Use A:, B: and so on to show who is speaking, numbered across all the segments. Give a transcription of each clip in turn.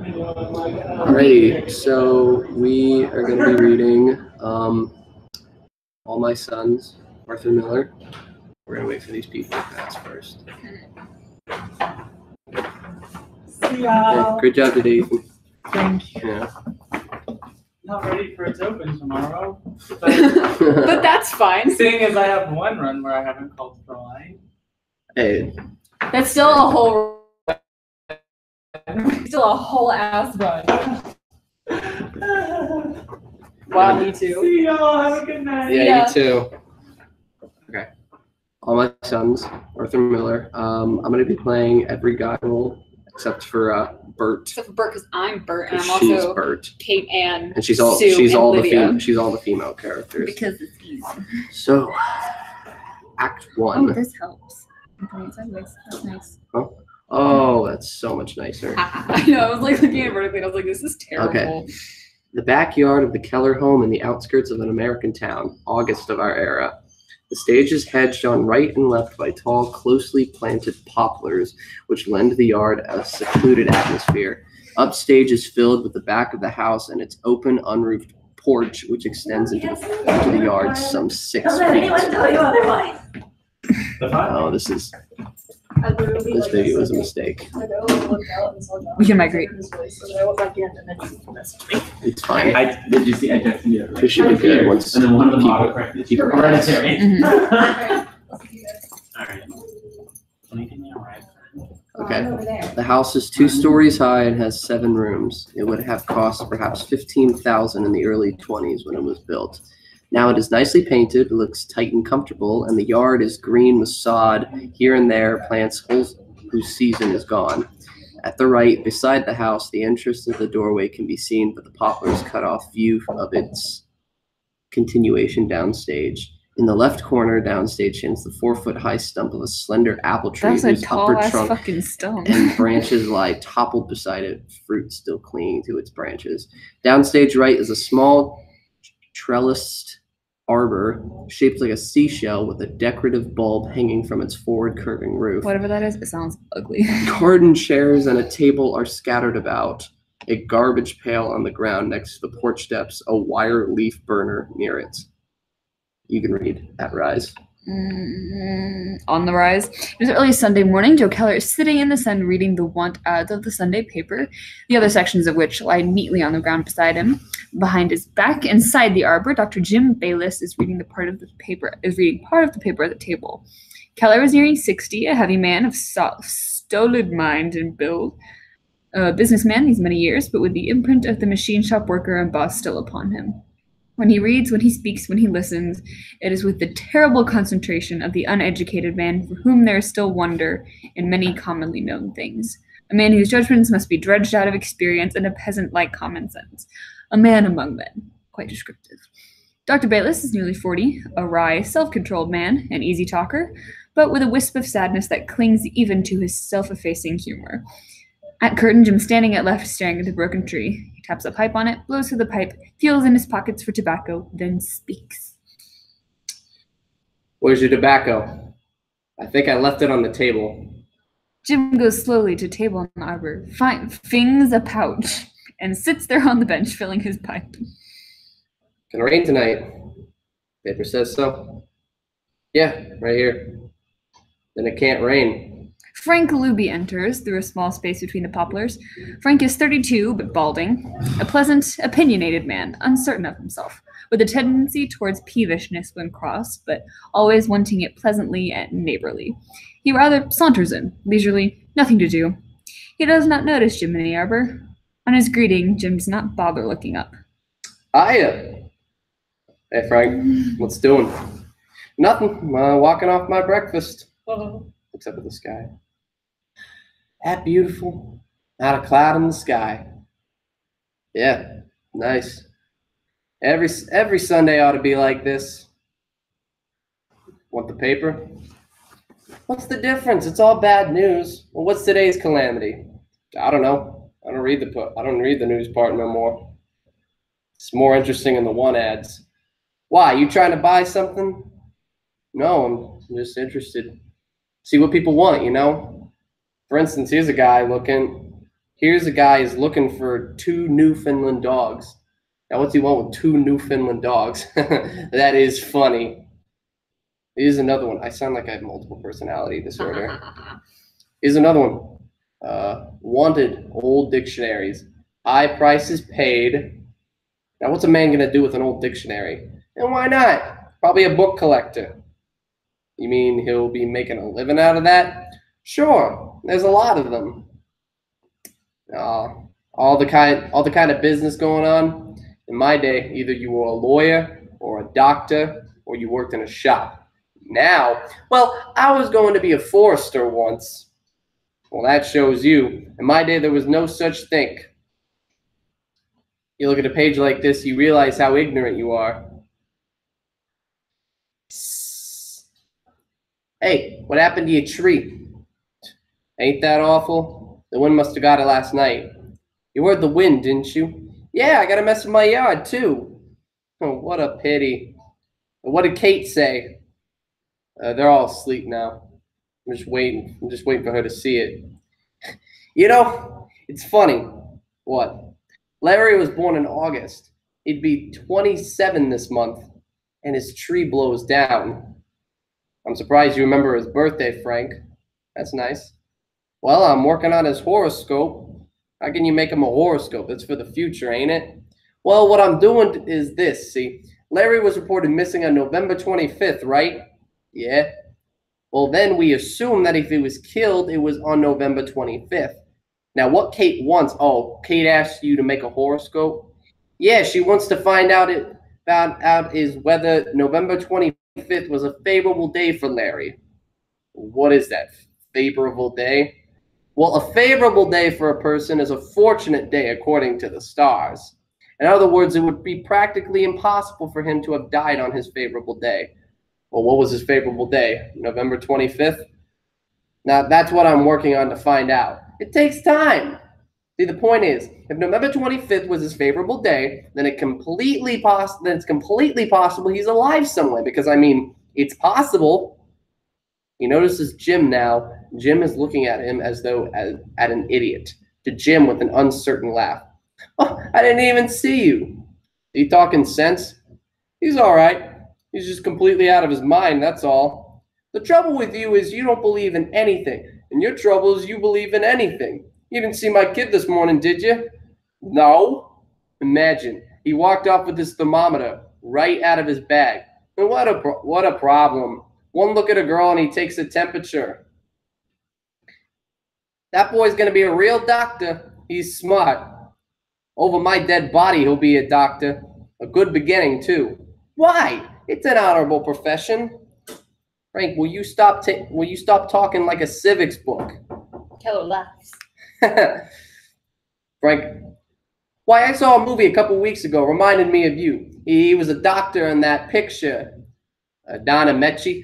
A: Alrighty, so we are going to be reading All My Sons, Arthur Miller. We're going to wait for these people to pass first.
B: See y'all.
A: Yeah, great job today, Ethan.
B: Thank you.
A: Yeah.
B: Not ready for its open tomorrow.
C: But that's fine.
B: Seeing as I have one run where I haven't called for a line.
A: Hey,
C: That's still a whole ass run. Wow, me too.
B: See y'all. Have a good night.
A: yeah, you too. Okay. All My Sons, Arthur Miller. I'm going to be playing every guy role except for Bert.
C: Except for Bert, because I'm Bert, and I'm
A: 'Cause she's
C: also
A: Bert.
C: Kate Ann.
A: And she's all
C: Sue,
A: she's
C: and
A: all
C: Lydia.
A: the female characters.
C: Because it's easy.
A: So, Act 1.
C: Oh, this helps. That's nice.
A: Oh, that's so much nicer.
C: I know. I was like looking at it vertically, and I was like, "This is terrible."
A: Okay. The backyard of the Keller home in the outskirts of an American town, August of our era. The stage is hedged on right and left by tall, closely planted poplars, which lend the yard a secluded atmosphere. Upstage is filled with the back of the house and its open, unroofed porch, which extends into the yard some 6
D: Don't let anyone
A: feet.
D: tell you otherwise.
A: Oh, this video is a mistake.
C: We can migrate.
A: It's fine.
E: Did you see? I texted you.
A: It should be good once.
E: And then one of them autocorrected. Hereditary. All right. Can you give me a ride?
A: Okay. The house is 2 stories high and has 7 rooms. It would have cost perhaps $15,000 in the early 20s when it was built. Now it is nicely painted, looks tight and comfortable, and the yard is green with sod, here and there plants whose season is gone. At the right, beside the house, the entrance to the doorway can be seen, but the poplars cut off view of its continuation downstage. In the left corner, downstage stands the 4-foot-high stump of a slender apple tree
C: That's a
A: whose upper
C: tall ass
A: trunk
C: fucking stump.
A: and branches lie toppled beside it, fruit still clinging to its branches. Downstage right is a small trellised arbor shaped like a seashell with a decorative bulb hanging from its forward curving roof.
C: Whatever that is, it sounds ugly.
A: Garden chairs and a table are scattered about. A garbage pail on the ground next to the porch steps, a wire leaf burner near it. You can read at Rise.
C: On the rise. It is early Sunday morning. Joe Keller is sitting in the sun reading the want ads of the Sunday paper, the other sections of which lie neatly on the ground beside him. Behind his back, inside the arbor, Dr. Jim Bayless is reading part of the paper at the table. Keller is nearing 60, a heavy man of stolid mind and build. A businessman these many years, but with the imprint of the machine shop worker and boss still upon him. When he reads, when he speaks, when he listens, it is with the terrible concentration of the uneducated man for whom there is still wonder in many commonly known things. A man whose judgments must be dredged out of experience and a peasant-like common sense. A man among men. Quite descriptive. Dr. Bayless is nearly 40, a wry, self-controlled man, an easy talker, but with a wisp of sadness that clings even to his self-effacing humor. At curtain, Jim standing at left, staring at the broken tree. He taps a pipe on it, blows through the pipe, feels in his pockets for tobacco, then speaks.
A: Where's your tobacco? I think I left it on the table.
C: Jim goes slowly to table in the arbor, fings a pouch, and sits there on the bench, filling his pipe.
A: Gonna rain tonight. Paper says so. Yeah, right here. Then it can't rain.
C: Frank Luby enters through a small space between the poplars. Frank is 32, but balding. A pleasant, opinionated man, uncertain of himself, with a tendency towards peevishness when crossed, but always wanting it pleasantly and neighborly. He rather saunters in, leisurely, nothing to do. He does not notice Jim in the arbor. On his greeting, Jim does not bother looking up.
A: Hiya. Hey, Frank. What's doing? Nothing. Walking off my breakfast. Looks up at the sky. That beautiful. Not a cloud in the sky. Yeah, nice. Every Sunday ought to be like this. Want the paper? What's the difference? It's all bad news. Well, what's today's calamity? I don't know. I don't read the news part no more. It's more interesting in the one ads. Why? You trying to buy something? No, I'm just interested. See what people want, you know? For instance, here's a guy looking. Here's a guy who's looking for 2 Newfoundland dogs. Now, what's he want with 2 Newfoundland dogs? That is funny. Here's another one. I sound like I have multiple personality disorder. Here's another one. Wanted old dictionaries. High prices paid. Now, what's a man going to do with an old dictionary? And why not? Probably a book collector. You mean he'll be making a living out of that? Sure. There's a lot of them. All the kind of business going on. In my day, either you were a lawyer or a doctor or you worked in a shop. Now, well, I was going to be a forester once. Well, that shows you. In my day, there was no such thing. You look at a page like this, you realize how ignorant you are. Hey, what happened to your tree? Ain't that awful? The wind must have got it last night. You heard the wind, didn't you? Yeah, I got a mess in my yard, too. Oh, what a pity. What did Kate say? They're all asleep now. I'm just waiting for her to see it. You know, it's funny. What? Larry was born in August. He'd be 27 this month, and his tree blows down. I'm surprised you remember his birthday, Frank. That's nice. Well, I'm working on his horoscope. How can you make him a horoscope? It's for the future, ain't it? Well, what I'm doing is this, see. Larry was reported missing on November 25th, right? Yeah. Well, then we assume that if he was killed, it was on November 25th. Now, what Kate wants, Kate asked you to make a horoscope? Yeah, she wants to find out is whether November 25th was a favorable day for Larry. What is that? Favorable day? Well, a favorable day for a person is a fortunate day according to the stars. In other words, it would be practically impossible for him to have died on his favorable day. Well, what was his favorable day? November 25th? Now, that's what I'm working on to find out. It takes time. See, the point is, if November 25th was his favorable day, then it's completely possible he's alive somewhere. Because, I mean, it's possible. He notices Jim now. Jim is looking at him as though at an idiot. To Jim with an uncertain laugh. Oh, I didn't even see you. He talking sense? He's all right. He's just completely out of his mind, that's all. The trouble with you is you don't believe in anything. And your trouble is you believe in anything. You didn't see my kid this morning, did you? No. Imagine, he walked off with his thermometer right out of his bag. And what a problem. One look at a girl and he takes a temperature. That boy's going to be a real doctor. He's smart. Over my dead body, he'll be a doctor. A good beginning, too. Why? It's an honorable profession. Frank, will you stop talking like a civics book?
C: Keller laughs.
A: Frank, why, I saw a movie a couple weeks ago, reminded me of you. He was a doctor in that picture. Donna Mecci?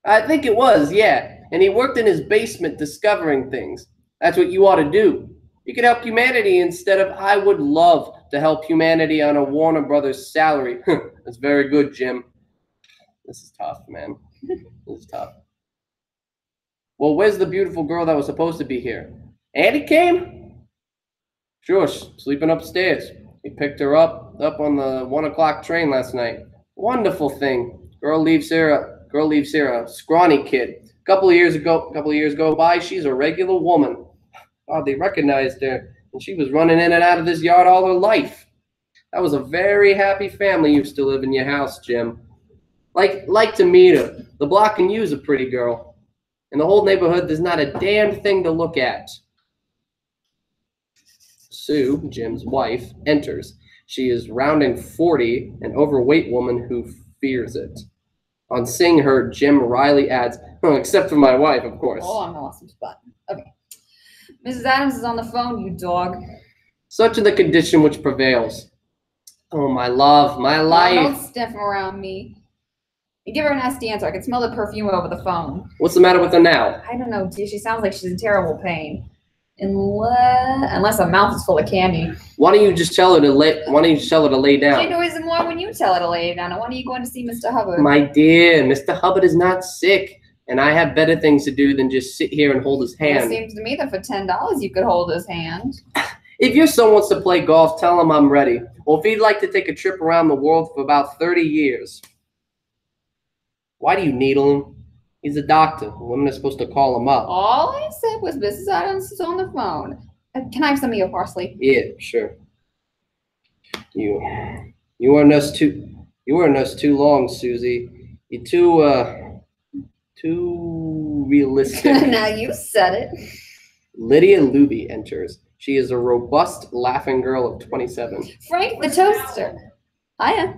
A: I think it was, yeah. And he worked in his basement discovering things. That's what you ought to do. You could help humanity instead of, I would love to help humanity on a Warner Brothers salary. That's very good, Jim. This is tough, man. This is tough. Well, where's the beautiful girl that was supposed to be here? Andy came? Sure, sleeping upstairs. He picked her up on the 1 o'clock train last night. Wonderful thing. Girl leaves here a scrawny kid. A couple of years go by, she's a regular woman. Oh, they recognized her, and she was running in and out of this yard all her life. That was a very happy family used to live in your house, Jim. Like to meet her. The block can use a pretty girl. In the whole neighborhood, there's not a damn thing to look at. Sue, Jim's wife, enters. She is rounding 40, an overweight woman who fears it. On seeing her, Jim wryly adds, except for my wife, of course.
C: Oh, I'm lost some spot. Okay. Mrs. Adams is on the phone, you dog.
A: Such is the condition which prevails. Oh, my love, my life.
C: Don't sniff around me. You give her a nasty answer. I can smell the perfume over the phone.
A: What's the matter with her now?
C: I don't know, dear. She sounds like she's in terrible pain. Unless her mouth is full of candy.
A: Why don't you just tell her to lay down?
C: She annoys more when you tell her to lay down. Why are you going to see Mr. Hubbard?
A: My dear, Mr. Hubbard is not sick. and I have better things to do than just sit here and hold his
C: It
A: hand.
C: seems to me that for $10 you could hold his hand.
A: If your son wants to play golf, tell him I'm ready. Or if he'd like to take a trip around the world for about 30 years. Why do you needle him? He's a doctor. Women are supposed to call him up.
C: All I said was Mrs. Adams is on the phone. Can I have some of your parsley?
A: Yeah, sure. You weren't us too long, Susie. You're too realistic.
C: Now you said it.
A: Lydia Luby enters. She is a robust, laughing girl of 27.
C: Frank the toaster. Hiya.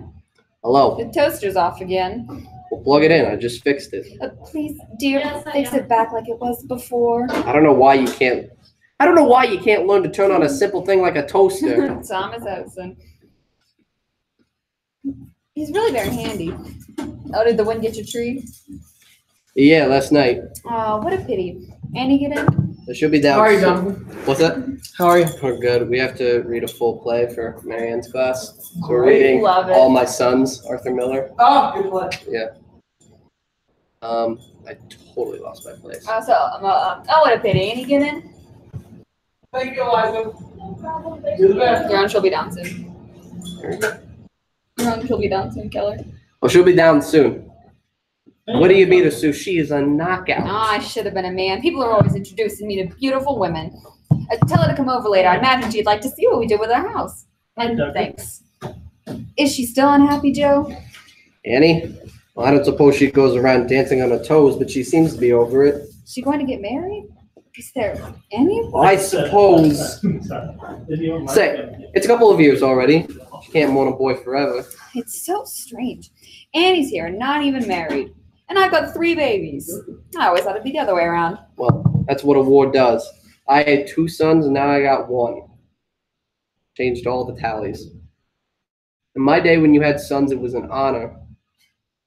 A: Hello.
C: The toaster's off again.
A: We'll plug it in. I just fixed it.
C: Please, dear, fix it back like it was before.
A: I don't know why you can't learn to turn on a simple thing like a toaster.
C: Thomas Edison. He's really very handy. Oh, did the wind get your tree?
A: Yeah, last night.
C: Oh, what a pity. Annie, get in?
A: It should be down.
B: How are you, Jonathan?
A: What's that?
B: How are you?
A: We're good. We have to read a full play for Marianne's class. So we're
B: Great.
A: reading
C: Love it.
A: All My Sons, Arthur Miller.
B: Oh, good play.
A: Yeah. I totally lost my place.
C: Oh, what a pity. Annie, get in?
B: Thank you, Eliza. Do the best.
C: Your aunt, she'll be down soon. Your aunt, she'll be down soon, Keller.
A: Well, she'll be down soon. What do you mean, Sue? She is a knockout.
C: Oh, I should have been a man. People are always introducing me to beautiful women. Tell her to come over later. I imagine she'd like to see what we did with our house. And thanks. Is she still unhappy, Joe?
A: Annie? Well, I don't suppose she goes around dancing on her toes, but she seems to be over it.
C: Is she going to get married? Is there any?
A: Well, I suppose. Say, it's a couple of years already. She can't want a boy forever.
C: It's so strange. Annie's here, not even married. And I've got 3 babies. I always thought it'd be the other way around.
A: Well, that's what a war does. I had 2 sons, and now I got 1. Changed all the tallies. In my day, when you had sons, it was an honor.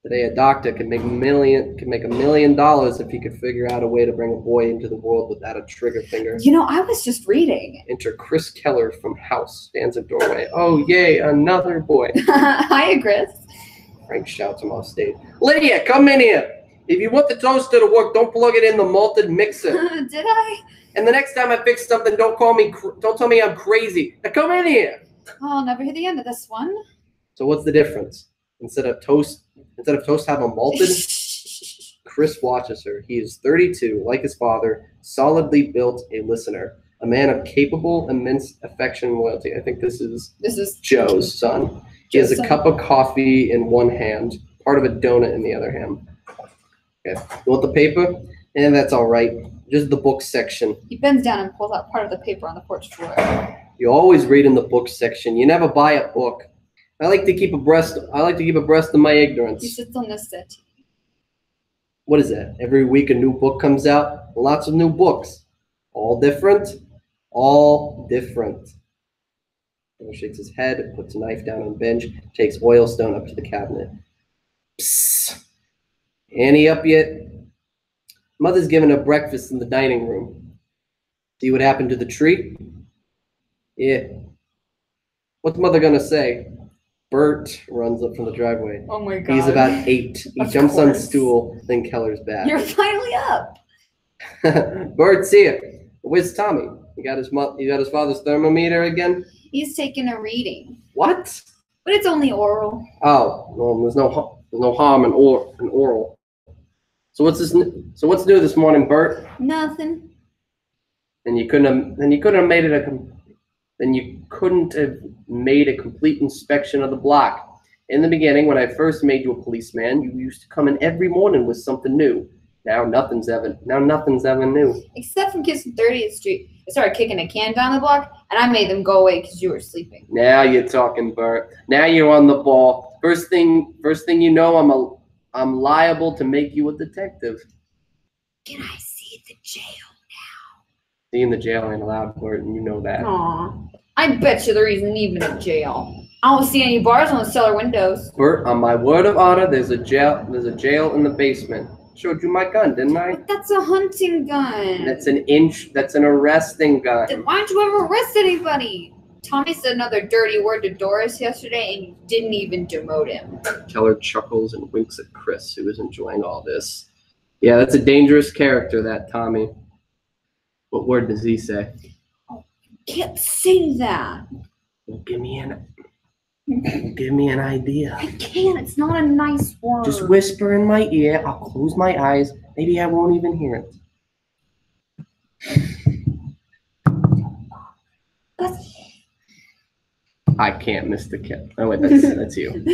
A: Today, a doctor could make $1 million if he could figure out a way to bring a boy into the world without a trigger finger.
C: You know, I was just reading.
A: Enter Chris Keller from house, stands at doorway. Oh, yay, another boy.
C: Hiya, Chris.
A: Frank shouts him off stage. Lydia, come in here. If you want the toaster to work, don't plug it in the malted mixer.
C: Did I?
A: And the next time I fix something, don't tell me I'm crazy. Now come in here.
C: Oh, I'll never hear the end of this one.
A: So what's the difference? Instead of toast have a malted? Chris watches her. He is 32, like his father, solidly built, a listener, a man of capable, immense affection and loyalty. I think this is Joe's son. He has a cup of coffee in one hand, part of a donut in the other hand. Okay. You want the paper? And that's all right. Just the book section.
C: He bends down and pulls out part of the paper on the porch floor.
A: You always read in the book section. You never buy a book. I like to keep abreast of my ignorance.
C: He sits on this settee.
A: What is that? Every week a new book comes out? Lots of new books. All different? All different. He shakes his head, puts a knife down on the bench, takes oilstone up to the cabinet. Psst. Annie up yet? Mother's giving a breakfast in the dining room. See what happened to the tree? Yeah. What's Mother gonna say? Bert runs up from the driveway.
C: Oh my God.
A: He's about 8. He jumps on the stool, then Keller's back.
C: You're finally up.
A: Bert's here. Where's Tommy? You got his father's thermometer again?
C: He's taking a reading.
A: What?
C: But it's only oral.
A: Oh, well, there's no harm in oral. So what's new this morning, Bert?
C: Nothing.
A: Then you couldn't have made a complete inspection of the block. In the beginning, when I first made you a policeman, you used to come in every morning with something new. Now nothing's ever new.
C: Except from kids from 30th Street. They started kicking a can down the block, and I made them go away because you were sleeping.
A: Now you're talking, Bert. Now you're on the ball. First thing you know, I'm liable to make you a detective.
C: Can I see the jail now?
A: Seeing the jail ain't allowed, Bert, and you know that.
C: Aw. I bet you there isn't even a jail. I don't see any bars on the cellar windows.
A: Bert, on my word of honor, there's a jail in the basement. Showed you my gun, didn't I?
C: But that's a hunting gun.
A: That's an arresting gun.
C: Then why don't you ever arrest anybody? Tommy said another dirty word to Doris yesterday, and you didn't even demote him.
A: Keller chuckles and winks at Chris, who is enjoying all this. Yeah, that's a dangerous character, that Tommy. What word does he say?
C: Can't say that.
A: Well, give me an idea.
C: I can't. It's not a nice word.
A: Just whisper in my ear. I'll close my eyes. Maybe I won't even hear it. I can't, Mr. Kip. Oh wait, that's you.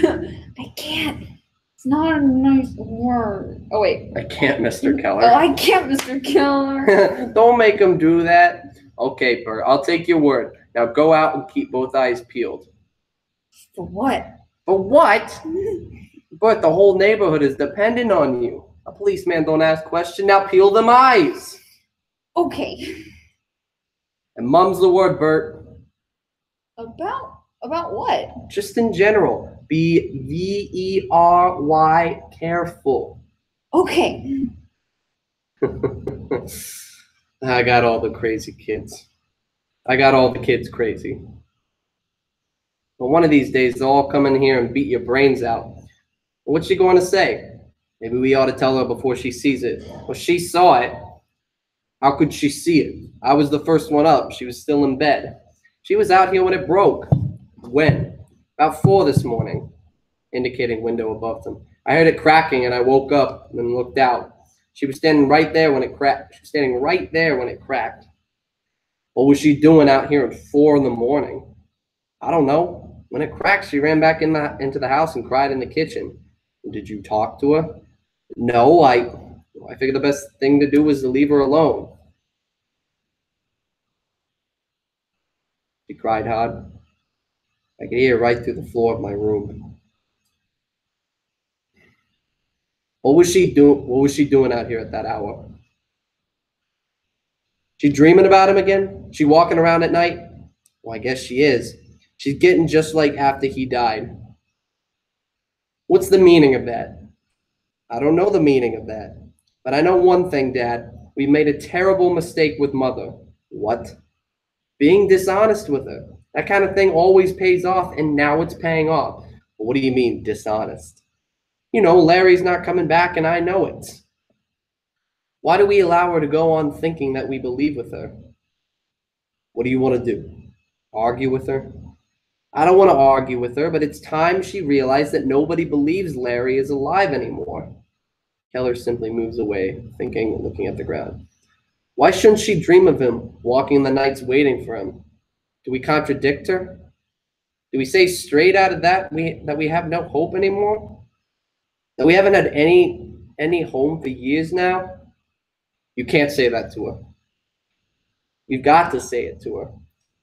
C: I can't. It's not a nice word. Oh wait.
A: I can't, Mr. Keller.
C: Oh, I can't, Mr. Keller.
A: Don't make him do that. Okay, Bert, I'll take your word. Now go out and keep both eyes peeled.
C: For what?
A: For what? Bert, the whole neighborhood is dependent on you. A policeman don't ask questions. Now peel them eyes.
C: Okay.
A: And mum's the word, Bert.
C: About what?
A: Just in general. Be V-E-R-Y, careful.
C: Okay.
A: I got all the crazy kids. I got all the kids crazy. But one of these days, they'll all come in here and beat your brains out. What's she going to say? Maybe we ought to tell her before she sees it. Well, she saw it. How could she see it? I was the first one up. She was still in bed. She was out here when it broke. When? About 4 this morning, indicating window above them. I heard it cracking, and I woke up and looked out. She was standing right there when it cracked. She was standing right there when it cracked. What was she doing out here at 4 in the morning? I don't know. When it cracked, she ran back into the house and cried in the kitchen. Did you talk to her? No, I figured the best thing to do was to leave her alone. She cried hard. I could hear her right through the floor of my room. What was she doing out here at that hour? She dreaming about him again? She walking around at night? Well, I guess she is. She's getting just like after he died. What's the meaning of that? I don't know the meaning of that. But I know one thing, Dad. We made a terrible mistake with Mother. What? Being dishonest with her. That kind of thing always pays off, and now it's paying off. But what do you mean, dishonest? You know, Larry's not coming back, and I know it. Why do we allow her to go on thinking that we believe with her? What do you want to do? Argue with her? I don't want to argue with her, but it's time she realized that nobody believes Larry is alive anymore. Keller simply moves away, thinking and looking at the ground. Why shouldn't she dream of him, walking the nights waiting for him? Do we contradict her? Do we say straight out of that we have no hope anymore? That we haven't had any home for years now? You can't say that to her. You've got to say it to her.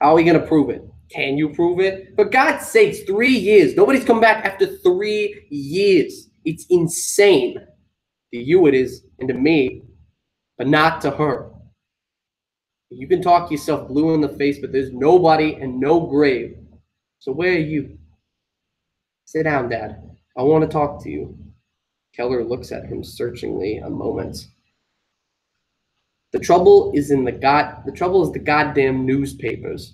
A: How are we going to prove it? Can you prove it? For God's sakes, 3 years. Nobody's come back after 3 years. It's insane. To you it is, and to me, but not to her. You can talk yourself blue in the face, but there's nobody and no grave. So where are you? Sit down, Dad. I want to talk to you. Keller looks at him searchingly a moment. The trouble is the goddamn newspapers.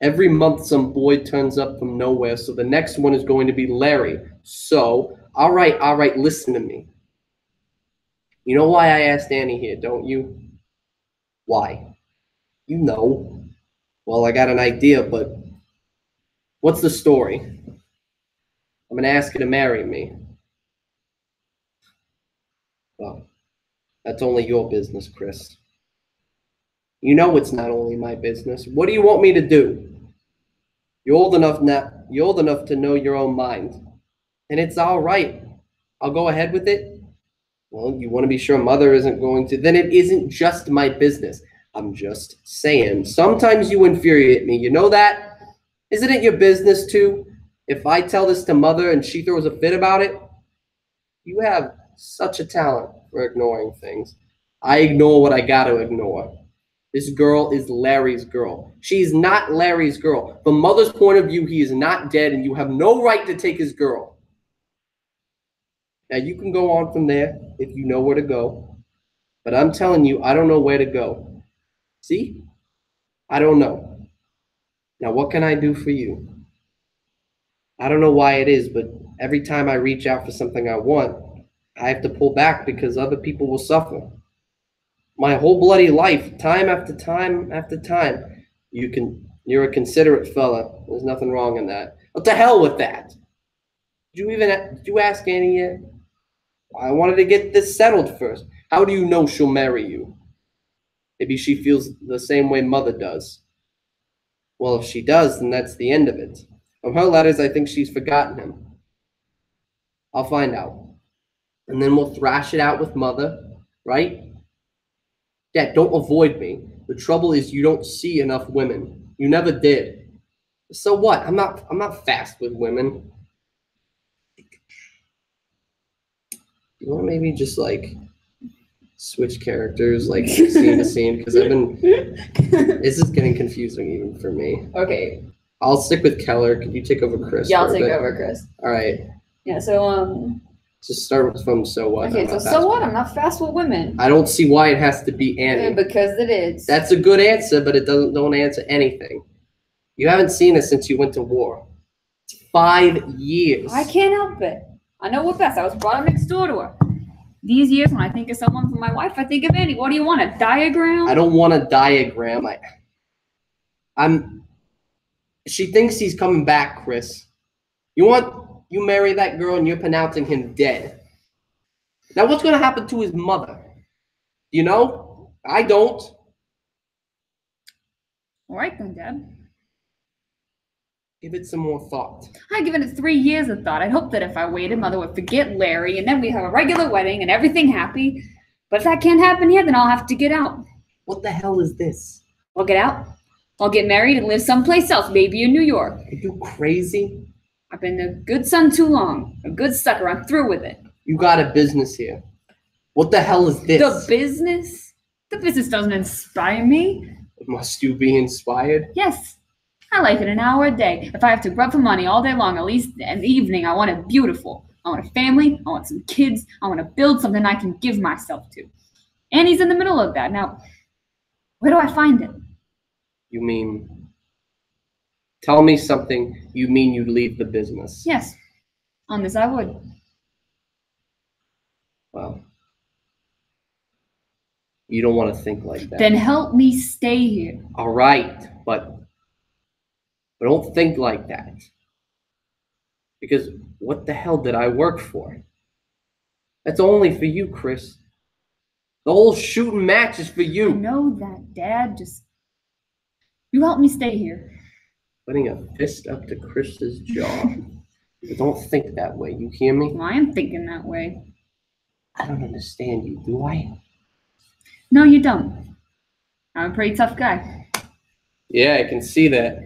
A: Every month some boy turns up from nowhere, so the next one is going to be Larry. So, all right, listen to me. You know why I asked Annie here, don't you? Why? You know. Well, I got an idea, but what's the story? I'm going to ask her to marry me. Well, that's only your business, Chris. You know it's not only my business. What do you want me to do? You're old enough to know your own mind. And it's all right. I'll go ahead with it. Well, you want to be sure Mother isn't going to. Then it isn't just my business. I'm just saying. Sometimes you infuriate me. You know that? Isn't it your business too? If I tell this to Mother and she throws a fit about it, you have such a talent for ignoring things. I ignore what I got to ignore. This girl is Larry's girl. She's not Larry's girl. From Mother's point of view, he is not dead, and you have no right to take his girl. Now, you can go on from there if you know where to go. But I'm telling you, I don't know where to go. See? I don't know. Now, what can I do for you? I don't know why it is, but every time I reach out for something I want, I have to pull back because other people will suffer. My whole bloody life, time after time after time. You're a considerate fella. There's nothing wrong in that. What the hell with that? Did you ask Annie yet? I wanted to get this settled first. How do you know she'll marry you? Maybe she feels the same way Mother does. Well, if she does, then that's the end of it. From her letters, I think she's forgotten him. I'll find out. And then we'll thrash it out with Mother, right? Dad, don't avoid me. The trouble is you don't see enough women. You never did. So what? I'm not fast with women. You want to maybe just like switch characters like scene to scene? Because this is getting confusing even for me.
C: Okay.
A: I'll stick with Keller. Could you take over Chris?
C: Yeah, I'll take over, Chris.
A: All right.
C: Yeah, so,
A: Just start from so what.
C: okay, so what? I'm not fast with women.
A: I don't see why it has to be Annie.
C: Yeah, because it is.
A: That's a good answer, but it don't answer anything. You haven't seen her since you went to war. It's 5 years.
C: I can't help it. I know what best. I was brought up next door to her. These years, when I think of someone for my wife, I think of Annie. What do you want? A diagram?
A: I don't want a diagram. She thinks he's coming back, Chris. You marry that girl and you're pronouncing him dead. Now what's gonna happen to his mother? You know? I don't.
C: All right then, Dad.
A: Give it some more thought.
C: I've given it 3 years of thought. I'd hope that if I waited, Mother would forget Larry, and then we'd have a regular wedding and everything happy. But if that can't happen yet, then I'll have to get out.
A: What the hell is this?
C: I'll get out. I'll get married and live someplace else, maybe in New York.
A: Are you crazy?
C: I've been a good son too long. A good sucker. I'm through with it.
A: You got a business here. What the hell is this?
C: The business? The business doesn't inspire me.
A: Must you be inspired?
C: Yes. I like it an hour a day. If I have to grub for money all day long, at least in the evening, I want it beautiful. I want a family. I want some kids. I want to build something I can give myself to. And he's in the middle of that. Now, where do I find it?
A: You mean, tell me something you mean you'd leave the business.
C: Yes. On this I would.
A: Well, you don't want to think like that.
C: Then help me stay here.
A: All right, but don't think like that. Because what the hell did I work for? That's only for you, Chris. The whole shooting match is for
C: I
A: you.
C: know that, Dad. Just you help me stay here.
A: Putting a fist up to Chris's jaw. But don't think that way. You hear me?
C: Well, I am thinking that way.
A: I don't understand you, do I?
C: No, you don't. I'm a pretty tough guy.
A: Yeah, I can see that.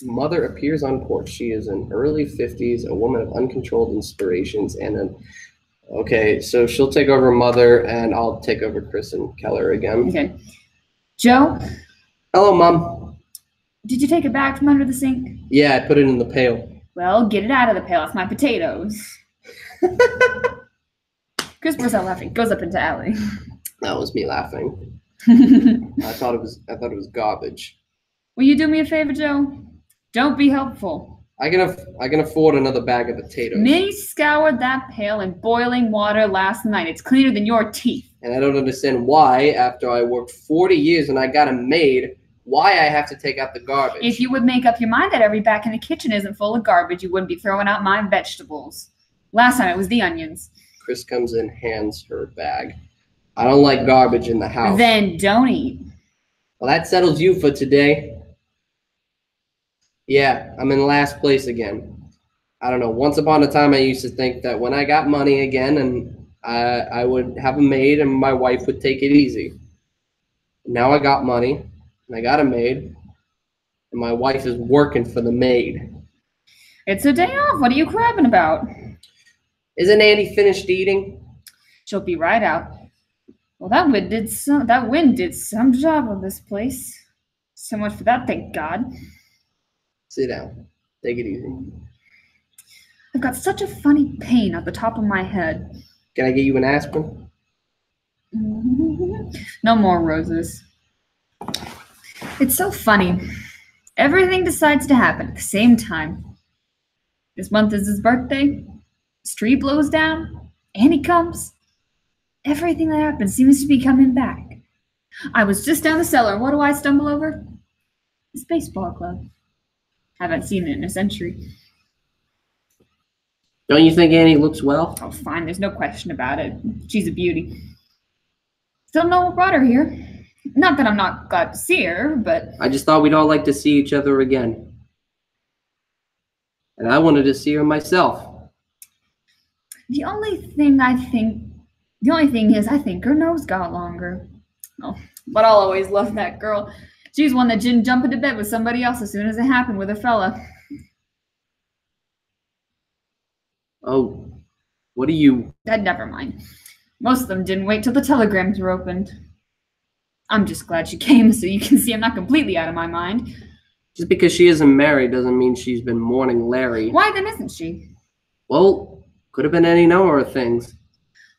A: Mother appears on porch. She is in early 50s, a woman of uncontrolled inspirations, okay, so she'll take over Mother, and I'll take over Chris and Keller again.
C: Okay. Joe,
A: Hello, Mom.
C: did you take it back from under the sink?
A: Yeah, I put it in the pail.
C: Well, get it out of the pail. It's my potatoes. Chris bursts out laughing. Goes up into Allie.
A: That was me laughing. I thought it was garbage.
C: Will you do me a favor, Joe? Don't be helpful.
A: I can afford another bag of potatoes.
C: Me scoured that pail in boiling water last night. It's cleaner than your teeth.
A: And I don't understand why, after I worked 40 years and I got a maid, why I have to take out the garbage.
C: If you would make up your mind that every back in the kitchen isn't full of garbage, you wouldn't be throwing out my vegetables. Last time it was the onions.
A: Chris comes in, hands her bag. I don't like garbage in the house.
C: Then don't eat.
A: Well, that settles you for today. Yeah, I'm in last place again. I don't know. Once upon a time, I used to think that when I got money again and I would have a maid and my wife would take it easy. Now I got money and I got a maid and my wife is working for the maid.
C: It's a day off. What are you crabbing about?
A: Isn't Annie finished eating?
C: She'll be right out. Well, that wind did some job on this place. So much for that, thank God.
A: Sit down. Take it easy.
C: I've got such a funny pain at the top of my head.
A: Can I get you an aspirin?
C: No more roses. It's so funny. Everything decides to happen at the same time. This month is his birthday. His tree blows down. And he comes. Everything that happened seems to be coming back. I was just down the cellar, and what do I stumble over? This baseball glove. Haven't seen it in a century.
A: Don't you think Annie looks well?
C: Oh, fine, there's no question about it. She's a beauty. Still know what brought her here. Not that I'm not glad to see her, but...
A: I just thought we'd all like to see each other again. And I wanted to see her myself.
C: The only thing is I think her nose got longer. Oh, but I'll always love that girl. She's one that didn't jump into bed with somebody else as soon as it happened with a fella.
A: Oh, what do you...
C: Never mind. Most of them didn't wait till the telegrams were opened. I'm just glad she came, so you can see I'm not completely out of my mind.
A: Just because she isn't married doesn't mean she's been mourning Larry.
C: Why then isn't she?
A: Well, could have been any number of things.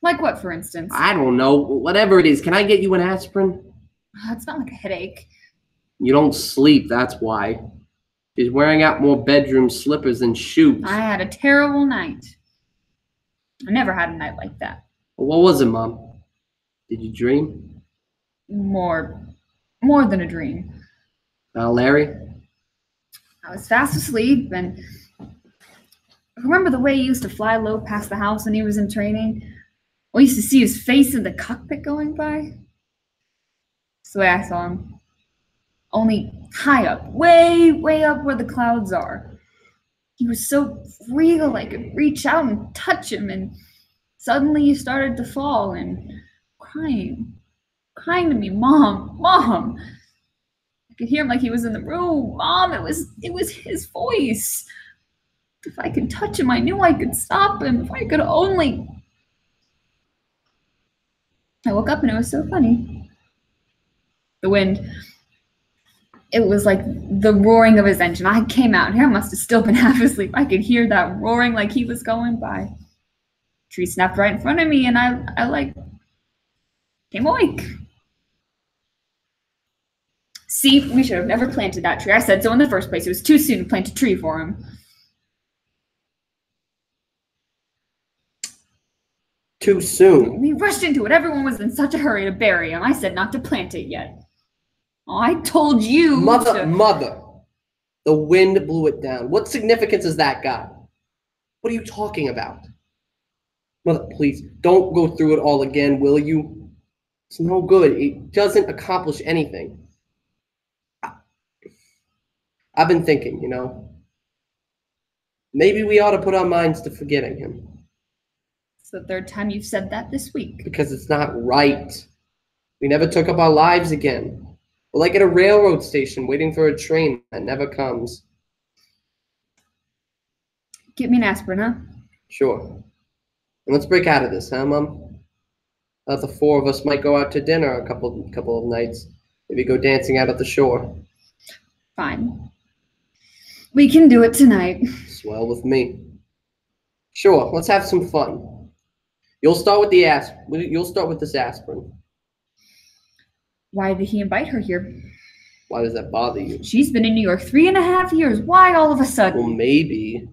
C: Like what, for instance?
A: I don't know. Whatever it is, can I get you an aspirin?
C: It's not like a headache.
A: You don't sleep, that's why. She's wearing out more bedroom slippers than shoes.
C: I had a terrible night. I never had a night like that.
A: Well, what was it, Mom? Did you dream?
C: More than a dream.
A: Larry?
C: I was fast asleep, and remember the way he used to fly low past the house when he was in training? We used to see his face in the cockpit going by. That's the way I saw him. Only high up, way, way up where the clouds are. He was so real, I could reach out and touch him, and suddenly he started to fall and crying to me, Mom, Mom. I could hear him like he was in the room. Mom, it was his voice. If I could touch him, I knew I could stop him. If I could only... I woke up and it was so funny. The wind... It was like the roaring of his engine. I came out here. I must have still been half asleep. I could hear that roaring like he was going by. Tree snapped right in front of me, and I came awake. See, we should have never planted that tree. I said so in the first place. It was too soon to plant a tree for him.
A: Too soon.
C: We rushed into it. Everyone was in such a hurry to bury him. I said not to plant it yet. Oh, I told you.
A: Mother. The wind blew it down. What significance has that got? What are you talking about? Mother, please, don't go through it all again, will you? It's no good. It doesn't accomplish anything. I've been thinking, maybe we ought to put our minds to forgetting him.
C: It's the third time you've said that this week.
A: Because it's not right. We never took up our lives again. We're like at a railroad station waiting for a train that never comes.
C: Get me an aspirin, huh?
A: Sure. And let's break out of this, huh, Mom? The four of us might go out to dinner a couple of nights. Maybe go dancing out at the shore.
C: Fine. We can do it tonight.
A: Swell with me. Sure, let's have some fun. You'll start with this aspirin.
C: Why did he invite her here?
A: Why does that bother you?
C: She's been in New York 3.5 years. Why all of a sudden?
A: Well, maybe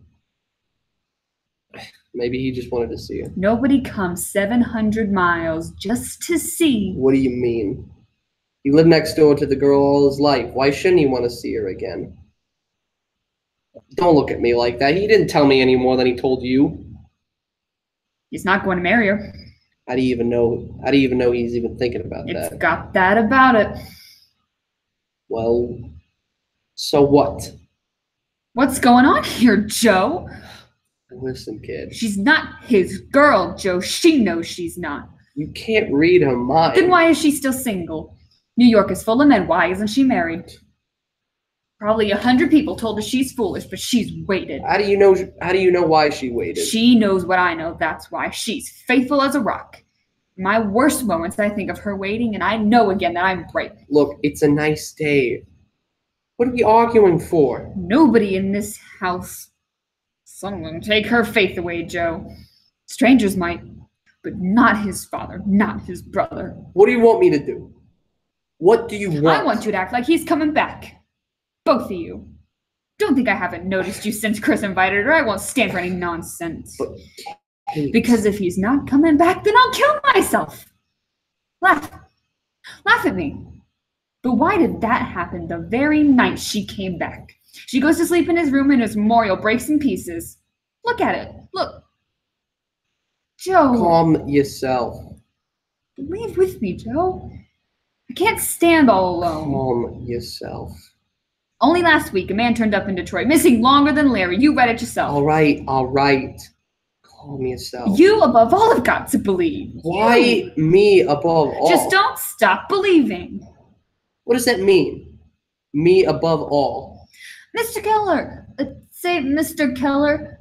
A: he just wanted to see her.
C: Nobody comes 700 miles just to see.
A: What do you mean? He lived next door to the girl all his life. Why shouldn't he want to see her again? Don't look at me like that. He didn't tell me any more than he told you.
C: He's not going to marry her.
A: How do you even know he's even thinking about that?
C: It's got that about it.
A: Well, so what?
C: What's going on here, Joe?
A: Listen, kid.
C: She's not his girl, Joe. She knows she's not.
A: You can't read her mind.
C: Then why is she still single? New York is full of men. Why isn't she married? Probably 100 people told her she's foolish, but she's waited.
A: How do you know why she waited?
C: She knows what I know. That's why. She's faithful as a rock. In my worst moments, I think of her waiting, and I know again that I'm right.
A: Look, it's a nice day. What are we arguing for?
C: Nobody in this house. Someone take her faith away, Joe. Strangers might, but not his father, not his brother.
A: What do you want me to do? What do you want?
C: I want you to act like he's coming back. Both of you. Don't think I haven't noticed you since Chris invited her. I won't stand for any nonsense.
A: But, Kate.
C: Because if he's not coming back, then I'll kill myself. Laugh. Laugh at me. But why did that happen the very night she came back? She goes to sleep in his room and his memorial breaks in pieces. Look at it. Look. Joe.
A: Calm yourself.
C: Leave with me, Joe. I can't stand all alone.
A: Calm yourself.
C: Only last week, a man turned up in Detroit, missing longer than Larry. You read it yourself.
A: All right. Calm yourself.
C: You, above all, have got to believe.
A: Why
C: You.
A: me above all?
C: Just don't stop believing.
A: What does that mean? Me above all.
C: Mr. Keller. Say Mr. Keller.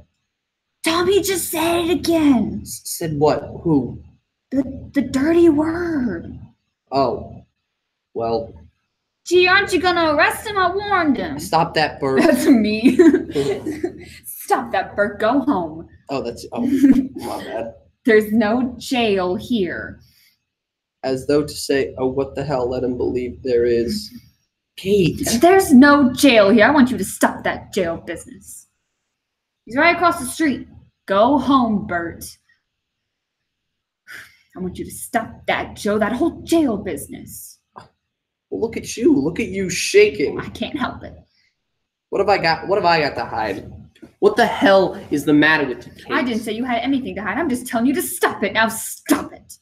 C: Tommy just said it again.
A: Said what? Who?
C: The dirty word.
A: Oh. Well,
C: Gee, aren't you gonna arrest him? I warned him.
A: stop that, Bert.
C: That's me. Stop that, Bert. Go home.
A: Oh, my bad.
C: There's no jail here.
A: As though to say, oh, what the hell, let him believe there is. Kate.
C: There's no jail here. I want you to stop that jail business. He's right across the street. Go home, Bert. I want you to stop that, Joe, that whole jail business.
A: Well, look at you. Look at you shaking.
C: I can't help it.
A: What have I got to hide? What the hell is the matter with you, Kate?
C: I didn't say you had anything to hide. I'm just telling you to stop it. Now stop it.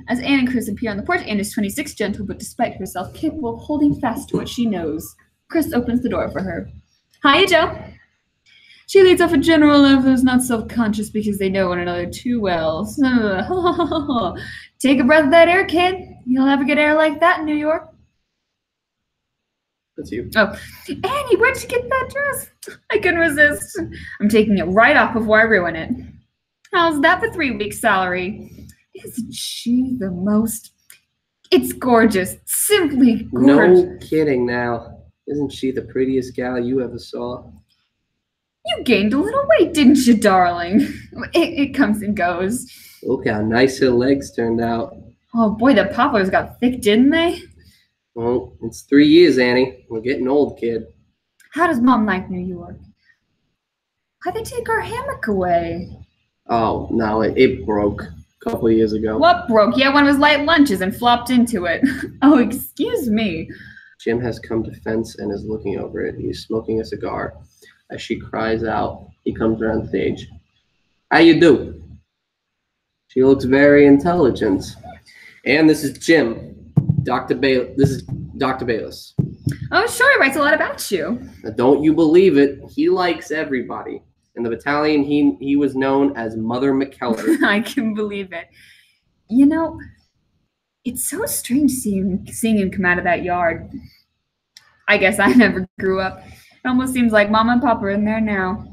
C: As Anne and Chris appear on the porch, Anne is 26, gentle, but despite herself, capable of holding fast to what she knows. Chris opens the door for her. Hiya, Joe. She leads off a general laugh that is not self-conscious because they know one another too well. Take a breath of that air, kid. You'll never get air like that in New York.
A: That's you.
C: Oh, Annie, where'd you get that dress? I couldn't resist. I'm taking it right off before I ruin it. How's that for 3 weeks' salary? Isn't she the most? It's gorgeous. Simply gorgeous.
A: No kidding now. Isn't she the prettiest gal you ever saw?
C: You gained a little weight, didn't you, darling? It comes and goes.
A: Look how nice her legs turned out.
C: Oh boy, the poplars got thick, didn't they?
A: Well, it's 3 years, Annie. We're getting old, kid.
C: How does Mom like New York? Why'd they take our hammock away?
A: Oh, no, it broke a couple of years ago.
C: What broke? Yeah, one of his light lunches and flopped into it. Oh, excuse me.
A: Jim has come to fence and is looking over it. He's smoking a cigar. As she cries out, he comes around the stage. How you do? She looks very intelligent. And this is Jim. This is Dr. Bayless.
C: Oh, sure, he writes a lot about you.
A: Now, don't you believe it? He likes everybody. In the battalion, he was known as Mother McKellar.
C: I can believe it. You know, it's so strange seeing him come out of that yard. I guess I never grew up. It almost seems like Mom and Papa are in there now.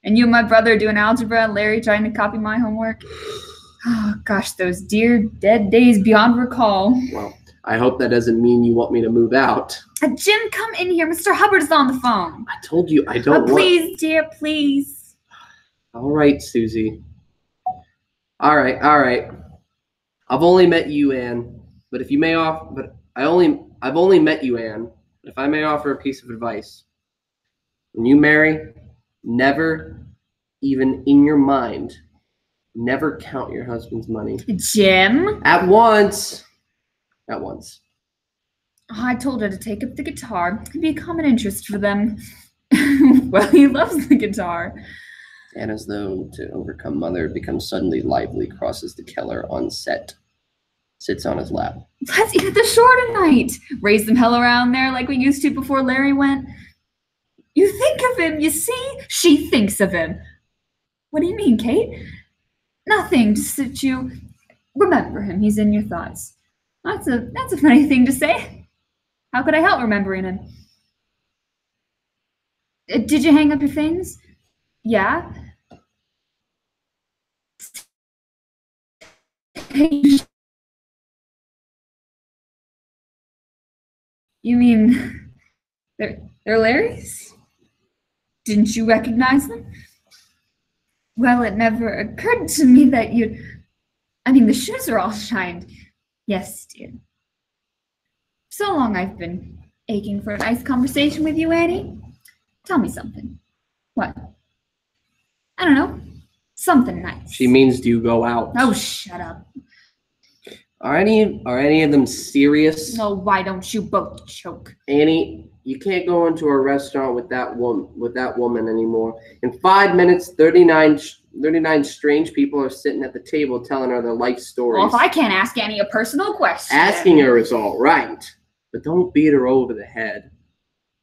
C: And you and my brother are doing algebra and Larry trying to copy my homework. Oh, gosh, those dear dead days beyond recall.
A: Well, I hope that doesn't mean you want me to move out.
C: Jim, come in here. Mr. Hubbard's on the phone.
A: I told you I don't want...
C: Please, dear, please.
A: All right, Susie. All right. I've only met you, Anne. But if you may offer... But I've only met you, Anne. But if I may offer a piece of advice. When you marry, never, even in your mind, never count your husband's money.
C: Jim?
A: At once.
C: Oh, I told her to take up the guitar. It'd be a common interest for them. Well, he loves the guitar.
A: And as though to overcome Mother, becomes suddenly lively, crosses the Keller on set, sits on his lap.
C: Let's eat at the shore tonight. Raise some hell around there like we used to before Larry went. You think of him, you see? She thinks of him. What do you mean, Kate? Nothing, just that you remember him. He's in your thoughts. That's a funny thing to say. How could I help remembering him? Did you hang up your things? Yeah. You mean they're Larry's? Didn't you recognize them? Well, it never occurred to me that you'd... I mean, the shoes are all shined. Yes, dear. So long I've been aching for a nice conversation with you, Annie. Tell me something. What? I don't know. Something nice.
A: She means, do you go out?
C: Oh, shut up.
A: Are any of them serious?
C: No, why don't you both choke?
A: Annie, you can't go into a restaurant with that woman anymore. In 5 minutes, 39 strange people are sitting at the table telling her their life stories.
C: Well, if I can't ask Annie a personal question.
A: Asking her is all right, but don't beat her over the head.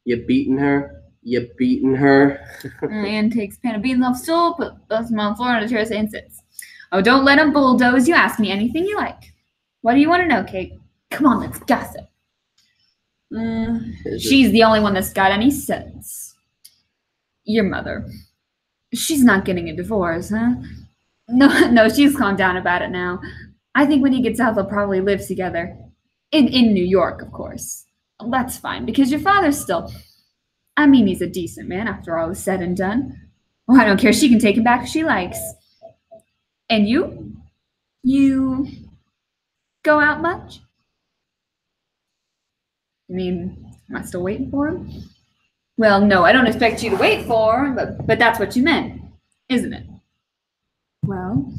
A: You beating her? You beating her?
C: Anne takes a pan of beans off the stool, puts them on the floor on a chair, and sits. Oh, don't let him bulldoze you. Ask me anything you like. What do you want to know, Kate? Come on, let's gossip. She's the only one that's got any sense. Your mother. She's not getting a divorce, huh? No, she's calmed down about it now. I think when he gets out, they'll probably live together. In New York, of course. That's fine, because your father's still... I mean, he's a decent man after all is said and done. Oh, I don't care. She can take him back if she likes. And you? You go out much? I mean, am I still waiting for him? Well, no, I don't expect you to wait for him, but that's what you meant, isn't it? Well,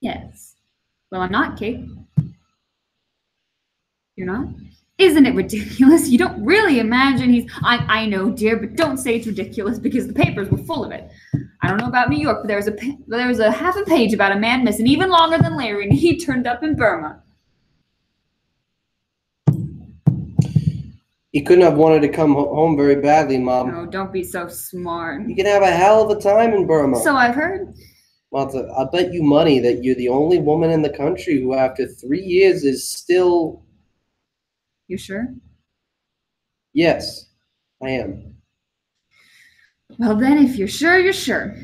C: yes. Well, I'm not, Kate. You're not? Isn't it ridiculous? You don't really imagine he's... I know, dear, but don't say it's ridiculous because the papers were full of it. I don't know about New York, but there was a half a page about a man missing even longer than Larry, and he turned up in Burma.
A: He couldn't have wanted to come home very badly, Mom.
C: No, don't be so smart.
A: You can have a hell of a time in Burma.
C: So I've heard.
A: Martha, I'll bet you money that you're the only woman in the country who after 3 years is still...
C: You sure?
A: Yes, I am.
C: Well then, if you're sure, you're sure.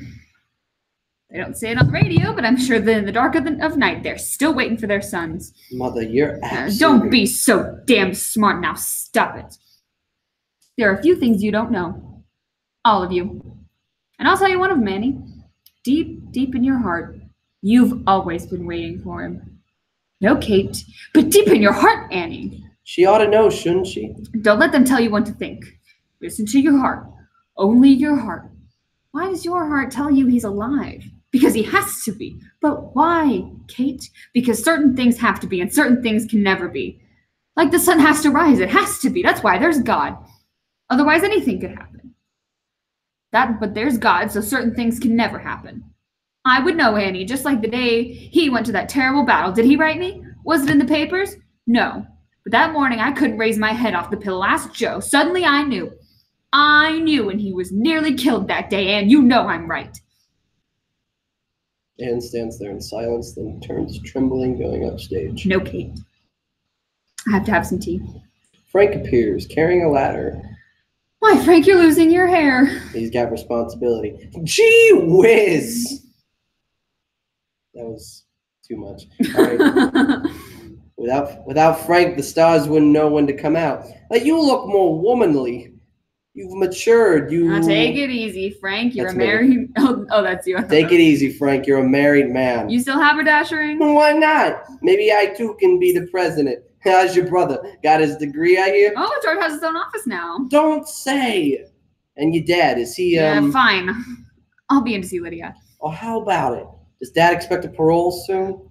C: They don't say it on the radio, but I'm sure that in the dark of night, they're still waiting for their sons.
A: Mother, you're absolutely...
C: Don't be so damn smart now. Stop it. There are a few things you don't know. All of you. And I'll tell you one of them, Annie. Deep, deep in your heart, you've always been waiting for him. No, Kate, but deep in your heart, Annie.
A: She ought to know, shouldn't she?
C: Don't let them tell you what to think. Listen to your heart. Only your heart. Why does your heart tell you he's alive? Because he has to be. But why, Kate? Because certain things have to be and certain things can never be. Like the sun has to rise. It has to be. That's why there's God. Otherwise, anything could happen. But there's God, so certain things can never happen. I would know, Annie, just like the day he went to that terrible battle. Did he write me? Was it in the papers? No. But that morning, I couldn't raise my head off the pillow. Ask Joe. Suddenly, I knew. I knew, and he was nearly killed that day, and you know I'm right.
A: Anne stands there in silence, then turns trembling, going upstage.
C: No, Kate. I have to have some tea.
A: Frank appears, carrying a ladder.
C: Why, Frank, you're losing your hair.
A: He's got responsibility. Gee whiz! That was too much. All right. Without Frank, the stars wouldn't know when to come out. Like, you look more womanly. You've matured.
C: Now take it easy, Frank. You're
A: That's
C: a married... Oh, that's you.
A: Take it easy, Frank. You're a married man.
C: You still have a ring?
A: Why not? Maybe I, too, can be the president. How's your brother? Got his degree, I hear?
C: Oh, George has his own office now.
A: Don't say. And your dad, is he...
C: Yeah, fine. I'll be in to see Lydia.
A: Oh, how about it? Does Dad expect a parole soon?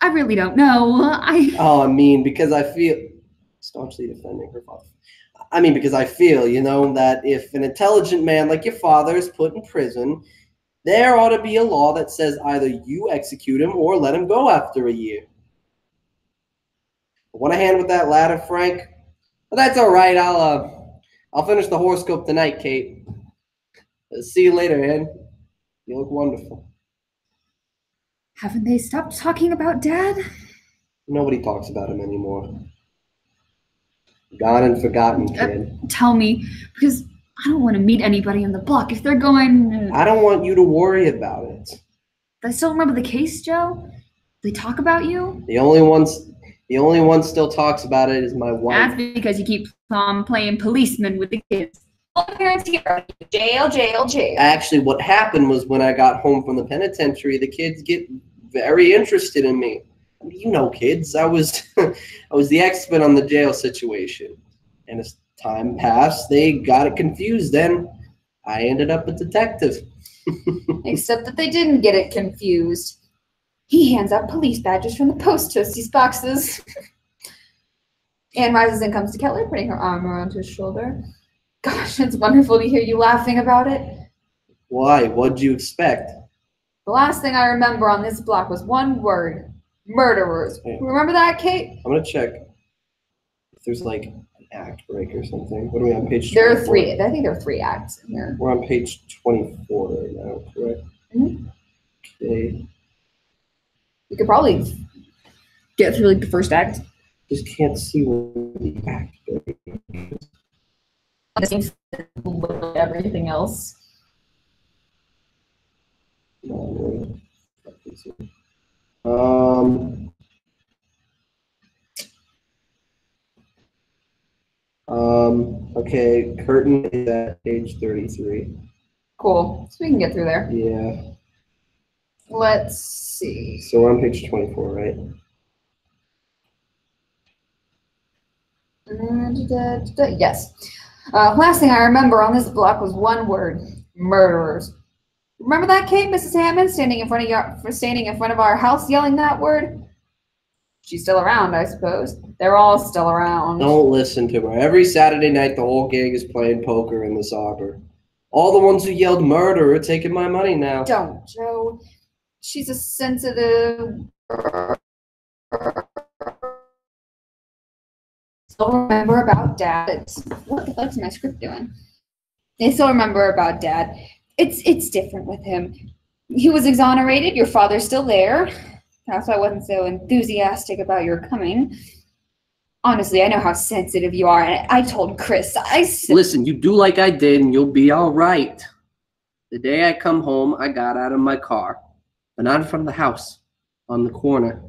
C: I really don't know.
A: Oh, I mean, because I feel... Staunchly defending her father. I mean, because I feel, that if an intelligent man like your father is put in prison, there ought to be a law that says either you execute him or let him go after a year. Want a hand with that ladder, Frank? Well, that's all right. I'll finish the horoscope tonight, Kate. See you later, Anne. You look wonderful.
C: Haven't they stopped talking about Dad?
A: Nobody talks about him anymore. Gone and forgotten, kid.
C: Tell me, because I don't want to meet anybody on the block. If they're going...
A: I don't want you to worry about it.
C: I still remember the case, Joe? They talk about you?
A: The only one still talks about it is my wife.
C: That's because you keep playing policeman with the kids. All the parents here, jail, jail, jail.
A: Actually, what happened was when I got home from the penitentiary, the kids get very interested in me. You know, kids. I was the expert on the jail situation. And as time passed, they got it confused. Then I ended up a detective.
C: Except that they didn't get it confused. He hands out police badges from the post toasties boxes. Anne rises and comes to Keller, putting her arm around his shoulder. Gosh, it's wonderful to hear you laughing about it.
A: Why? What'd you expect?
C: The last thing I remember on this block was one word. Murderers.
A: Yeah.
C: Remember that, Kate?
A: I'm gonna check if there's like an act break or something. What are we on page 24?
C: There are three. I think there are 3 acts in here.
A: We're on page 24 right now, correct?
C: Mhm.
A: Okay.
C: You could probably get through like the first act.
A: Just can't see what the act break is.
C: The same thing with everything else.
A: Okay, curtain is at page 33.
C: Cool. So we can get through there.
A: Yeah.
C: Let's see.
A: So we're on page 24, right?
C: Yes. Last thing I remember on this block was one word: murderers. Remember that, Kate? Mrs. Hammond standing in front of our house, yelling that word. She's still around, I suppose. They're all still around.
A: Don't listen to her. Every Saturday night, the whole gang is playing poker in this arbor. All the ones who yelled murder are taking my money now.
C: Don't, Joe. She's a sensitive. Still remember about Dad. What the fuck's my script doing? They still remember about Dad. It's different with him. He was exonerated. Your father's still there. That's why I wasn't so enthusiastic about your coming. Honestly, I know how sensitive you are, and I told Chris.
A: Listen, you do like I did, and you'll be all right. The day I come home, I got out of my car, but not in front of the house, on the corner.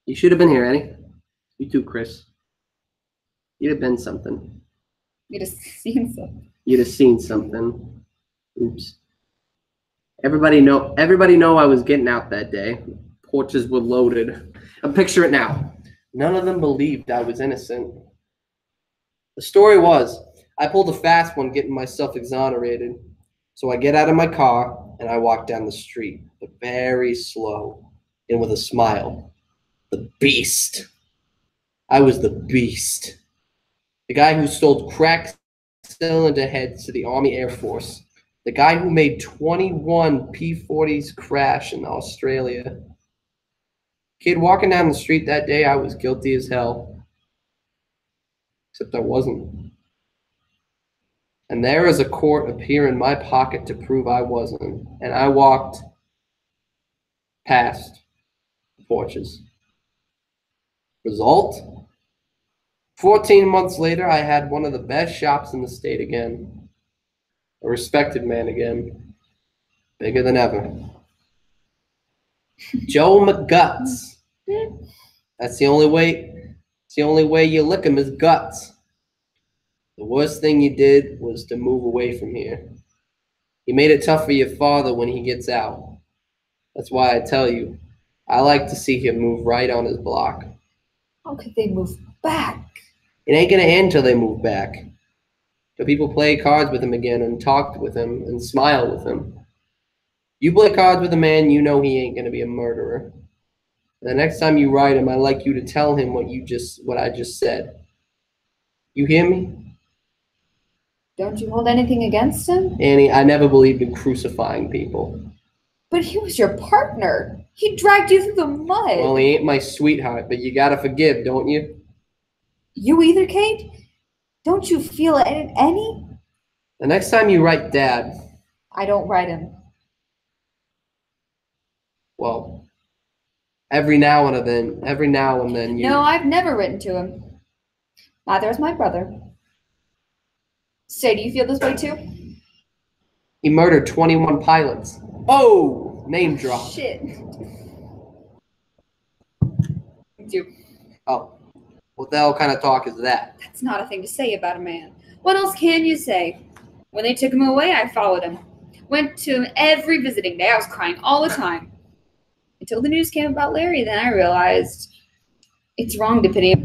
A: You should have been here, Annie. You too, Chris. You'd have been something.
C: You'd have seen something.
A: You'd have seen something. Oops. Everybody know I was getting out that day. Porches were loaded. Picture it now. None of them believed I was innocent. The story was, I pulled a fast one getting myself exonerated. So I get out of my car and I walk down the street, but very slow and with a smile. The beast. I was the beast. The guy who sold crack cylinder heads to the Army Air Force. The guy who made 21 P-40s crash in Australia. Kid walking down the street that day, I was guilty as hell. Except I wasn't. And there is a court appear in my pocket to prove I wasn't. And I walked past the porches. Result? 14 months later, I had one of the best shops in the state again. A respected man again. Bigger than ever. Joe McGuts. That's the only way. It's the only way you lick him is guts. The worst thing you did was to move away from here. You made it tough for your father when he gets out. That's why I tell you, I like to see him move right on his block.
C: How could they move back?
A: It ain't gonna end till they move back. Till people play cards with him again and talk with him and smile with him. You play cards with a man, you know he ain't gonna be a murderer. And the next time you write him, I'd like you to tell him what I just said. You hear me?
C: Don't you hold anything against him?
A: Annie, I never believed in crucifying people.
C: But he was your partner. He dragged you through the mud.
A: Well, he ain't my sweetheart, but you gotta forgive, don't you?
C: You either, Kate? Don't you feel any?
A: The next time you write Dad,
C: I don't write him.
A: well, every now and then you...
C: No, I've never written to him. Neither has my brother. Say, do you feel this way too?
A: He murdered 21 pilots. Oh, name drop.
C: Shit. You.
A: Oh, what the hell kind of talk is that?
C: That's not a thing to say about a man. What else can you say? When they took him away, I followed him. Went to him every visiting day. I was crying all the time. Until the news came about Larry, then I realized it's wrong to pity him.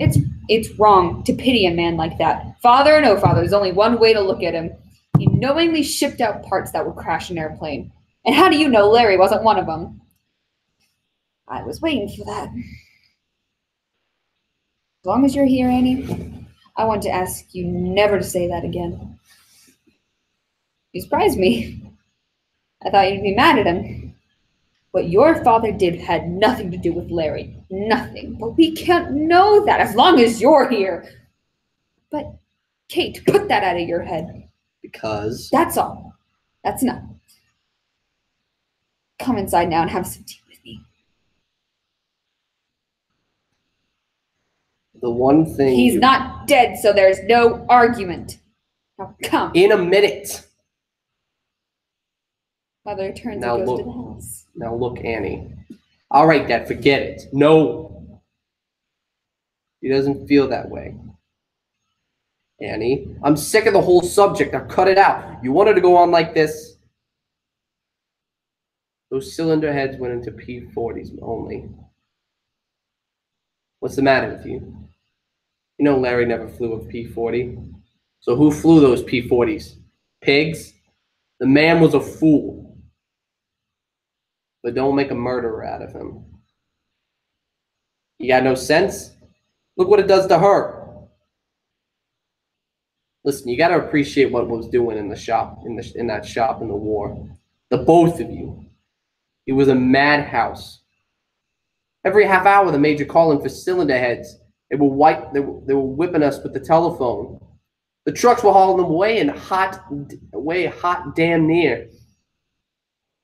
C: It's wrong to pity a man like that. Father or no father, there's only one way to look at him. He knowingly shipped out parts that would crash an airplane. And how do you know Larry wasn't one of them? I was waiting for that. As long as you're here, Annie, I want to ask you never to say that again. You surprised me. I thought you'd be mad at him. What your father did had nothing to do with Larry. Nothing. But we can't know that as long as you're here. But, Kate, put that out of your head.
A: Because
C: That's all. That's enough. Come inside now and have some tea with me.
A: the one thing
C: He's not dead, so there's no argument. Now come.
A: in a minute.
C: Mother turns
A: Now
C: and goes
A: look.
C: to the house.
A: Now look, Annie. All right, Dad, forget it. No. He doesn't feel that way. Annie, I'm sick of the whole subject. Now cut it out. You wanted to go on like this? Those cylinder heads went into P-40s only. What's the matter with you? You know Larry never flew a P-40. So who flew those P-40s? Pigs? The man was a fool. But don't make a murderer out of him. You got no sense? Look what it does to her. Listen, you got to appreciate what was doing in the shop, in that shop in the war. The both of you. It was a madhouse. Every half hour, the major calling for cylinder heads. They were whipping us with the telephone. The trucks were hauling them way hot damn near.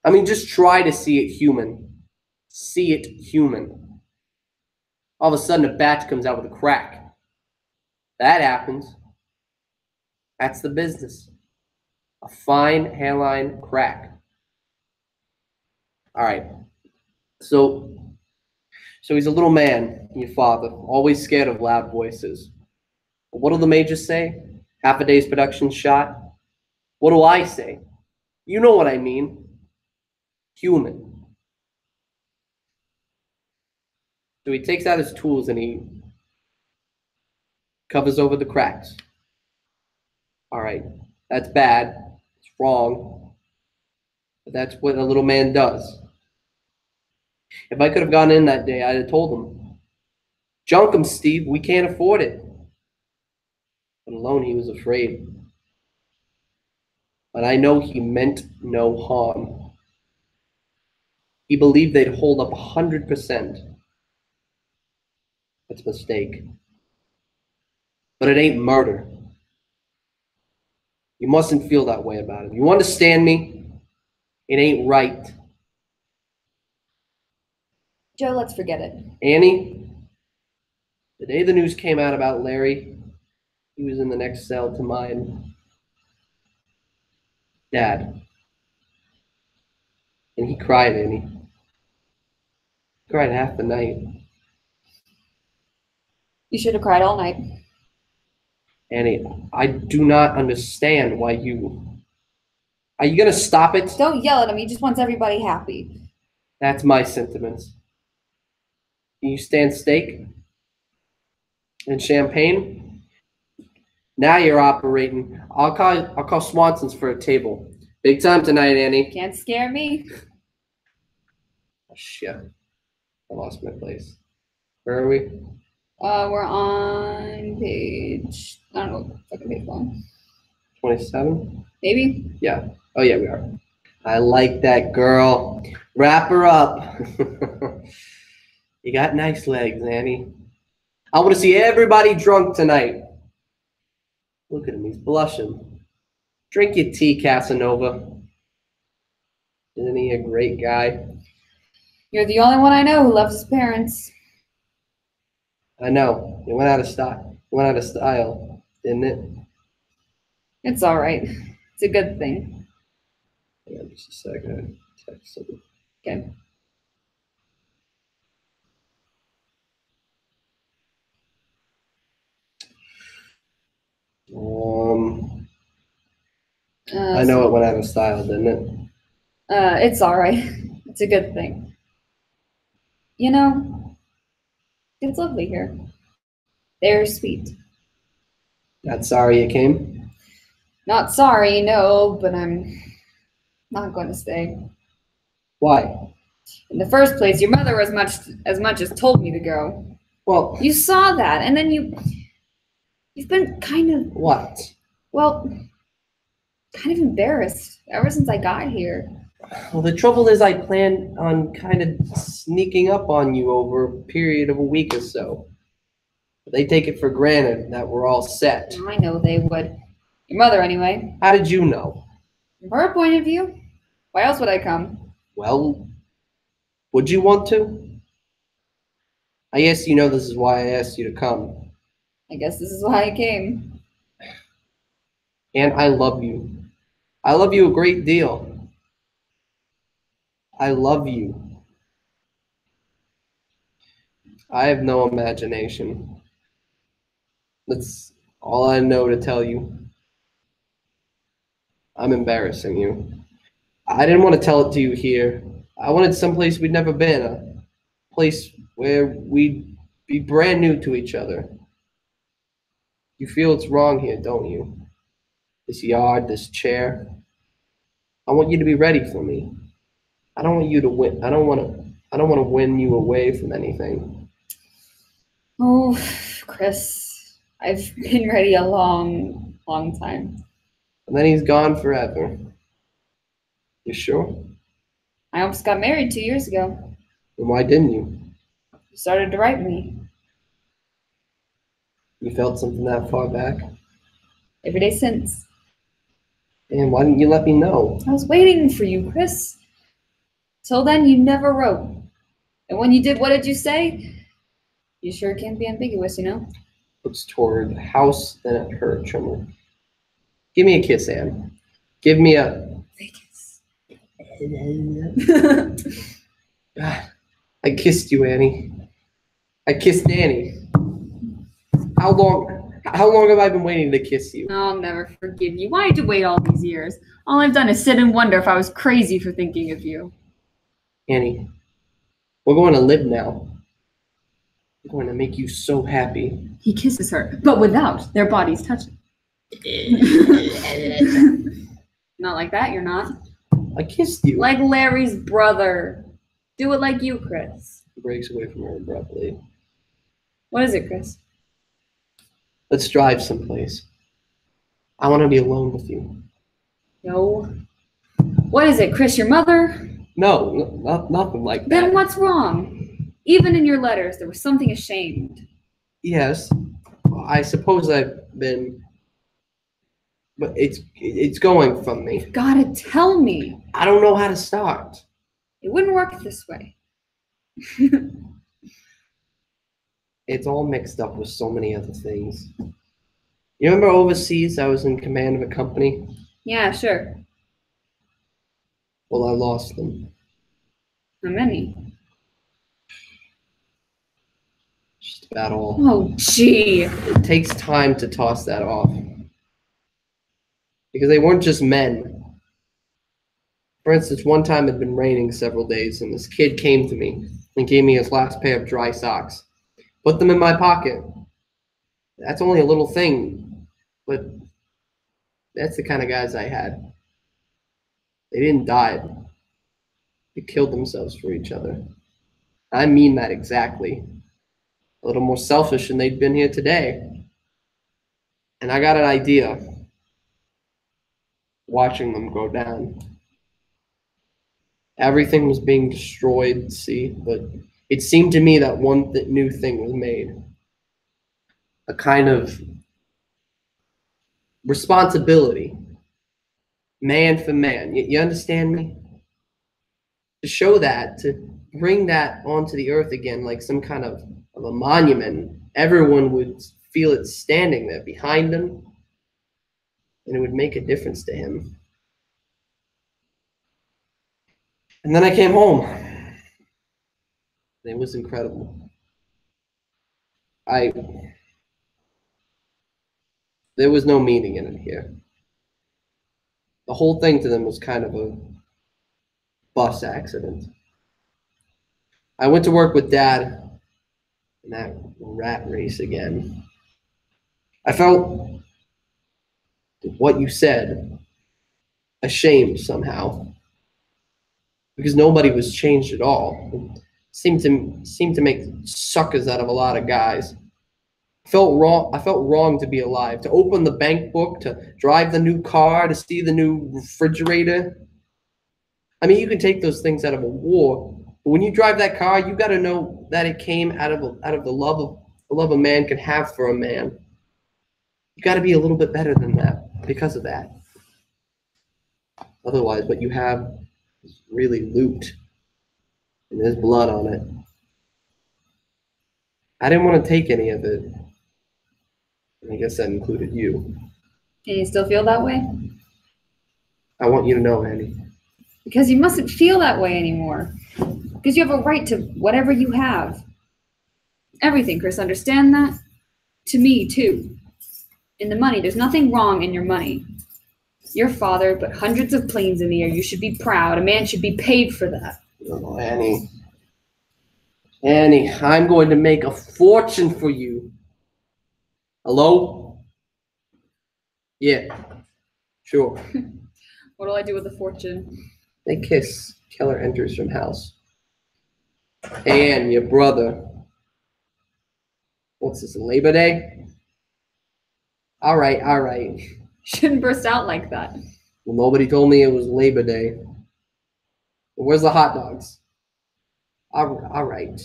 A: I mean, just try to see it human. See it human. All of a sudden, a batch comes out with a crack. That happens. That's the business. A fine hairline crack. All right. So he's a little man, your father, always scared of loud voices. But what do the majors say? Half a day's production shot? What do I say? You know what I mean. Human. So he takes out his tools and he covers over the cracks. All right. That's bad. It's wrong. But that's what a little man does. If I could have gone in that day, I'd have told him, junk him, Steve. We can't afford it. But alone, he was afraid. But I know he meant no harm. He believed they'd hold up 100%. That's a mistake. But it ain't murder. You mustn't feel that way about it. You understand me? It ain't right.
C: Joe, let's forget it.
A: Annie, the day the news came out about Larry, he was in the next cell to mine. Dad. And he cried, Annie. He cried half the night.
C: You should have cried all night.
A: Annie, I do not understand why you... Are you going to stop it?
C: Don't yell at him. He just wants everybody happy.
A: That's my sentiments. Can you stand steak? And champagne? Now you're operating. I'll call Swanson's for a table. Big time tonight, Annie.
C: Can't scare me.
A: Oh, shit. I lost my place. Where are we?
C: We're on page, I don't know, fucking page one.
A: 27?
C: Maybe?
A: Yeah. Oh, yeah, we are. I like that girl. Wrap her up. You got nice legs, Annie. I want to see everybody drunk tonight. Look at him. He's blushing. Drink your tea, Casanova. Isn't he a great guy?
C: You're the only one I know who loves his parents.
A: I know. It went out of style. It went out of style, didn't it?
C: It's all right. It's a good thing.
A: Hang on just a second. Text him.
C: Okay.
A: I know it went out of style, didn't it?
C: It's all right. It's a good thing. You know, it's lovely here. They're sweet.
A: Not sorry you came?
C: Not sorry, no, but I'm not going to stay.
A: Why?
C: In the first place, your mother as much as told me to go.
A: Well,
C: You saw that, and then you've been kind of,
A: what?
C: well, kind of embarrassed ever since I got here.
A: Well, the trouble is I plan on kind of sneaking up on you over a period of a week or so. They take it for granted that we're all set.
C: I know they would. Your mother, anyway.
A: How did you know?
C: From her point of view, why else would I come?
A: Well, would you want to? I guess you know this is why I asked you to come.
C: I guess this is why I came.
A: And I love you. I love you a great deal. I love you. I have no imagination. That's all I know to tell you. I'm embarrassing you. I didn't want to tell it to you here. I wanted someplace we'd never been, a place where we'd be brand new to each other. You feel it's wrong here, don't you? This yard, this chair. I want you to be ready for me. I don't want you to win. I don't want to win you away from anything.
C: Oh, Chris, I've been ready a long, long time.
A: And then he's gone forever. You sure?
C: I almost got married 2 years ago.
A: Then why didn't you?
C: You started to write me
A: You felt something that far back?
C: every day since.
A: And why didn't you let me know?
C: I was waiting for you, Chris. Till then, you never wrote. And when you did, what did you say? You sure can be ambiguous, you know?
A: Looks toward the house, then at her, Trimmer. Give me a kiss, Anne. Give me a...
C: Vegas.
A: God, I kissed you, Annie. I kissed Annie. How long have I been waiting to kiss you?
C: I'll never forgive you. Why did you wait all these years? All I've done is sit and wonder if I was crazy for thinking of you.
A: Annie, we're going to live now. I'm going to make you so happy.
C: He kisses her, but without their bodies touching. Not like that, you're not.
A: I kissed you.
C: Like Larry's brother. Do it like you, Chris.
A: He breaks away from her abruptly.
C: What is it, Chris?
A: Let's drive someplace. I want to be alone with you.
C: No. What is it, Chris? Your mother?
A: No, nothing like that.
C: Then what's wrong? Even in your letters, there was something ashamed.
A: Yes, I suppose I've been, but it's going from me.
C: You've got to tell me.
A: I don't know how to start.
C: It wouldn't work this way.
A: It's all mixed up with so many other things. You remember overseas, I was in command of a company?
C: Yeah, sure.
A: Well, I lost them.
C: How many?
A: Just about all.
C: Oh, gee.
A: It takes time to toss that off. Because they weren't just men. For instance, one time it had been raining several days, and this kid came to me and gave me his last pair of dry socks. Put them in my pocket. That's only a little thing, but that's the kind of guys I had. They didn't die. They killed themselves for each other. I mean that exactly. A little more selfish than they'd been here today. And I got an idea watching them go down. Everything was being destroyed, see, but it seemed to me that one new thing was made. A kind of responsibility, man for man. You understand me? To show that, to bring that onto the earth again, like some kind of a monument, everyone would feel it standing there behind him, and it would make a difference to him. And then I came home. It was incredible. There was no meaning in it here. The whole thing to them was kind of a bus accident. I went to work with Dad in that rat race again. I felt what you said ashamed somehow, because nobody was changed at all. It seemed to make suckers out of a lot of guys. I felt wrong to be alive, to open the bank book, to drive the new car, to see the new refrigerator. I mean, you can take those things out of a war, but when you drive that car, you got to know that it came out of the love a man can have for a man. You got to be a little bit better than that because of that. Otherwise, what you have is really loot, and there's blood on it. I didn't want to take any of it. I guess that included you.
C: And you still feel that way?
A: I want you to know, Annie.
C: Because you mustn't feel that way anymore. Because you have a right to whatever you have. Everything, Chris, understand that? To me, too. In the money, there's nothing wrong in your money. Your father put hundreds of planes in the air. You should be proud. A man should be paid for that.
A: Oh, Annie. Annie, I'm going to make a fortune for you. Hello? Yeah, sure.
C: What'll I do with the fortune?
A: They kiss. Keller enters from house. And your brother. What's this, Labor Day? All right, all right.
C: Shouldn't burst out like that.
A: Well, nobody told me it was Labor Day. Well, where's the hot dogs? All right.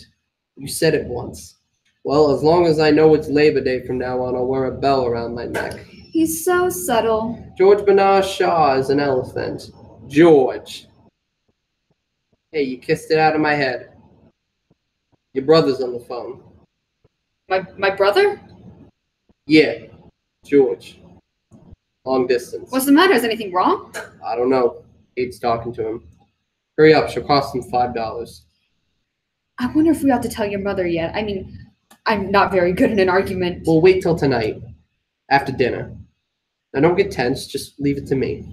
A: You said it once. Well, as long as I know it's Labor Day from now on, I'll wear a bell around my neck.
C: He's so subtle.
A: George Bernard Shaw is an elephant. George. Hey, you kissed it out of my head. Your brother's on the phone.
C: My brother?
A: Yeah, George. Long distance.
C: What's the matter? Is anything wrong?
A: I don't know. Kate's talking to him. Hurry up, she'll cost him $5.
C: I wonder if we ought to tell your mother yet. I mean, I'm not very good in an argument.
A: We'll wait till tonight, after dinner. Now don't get tense, just leave it to me.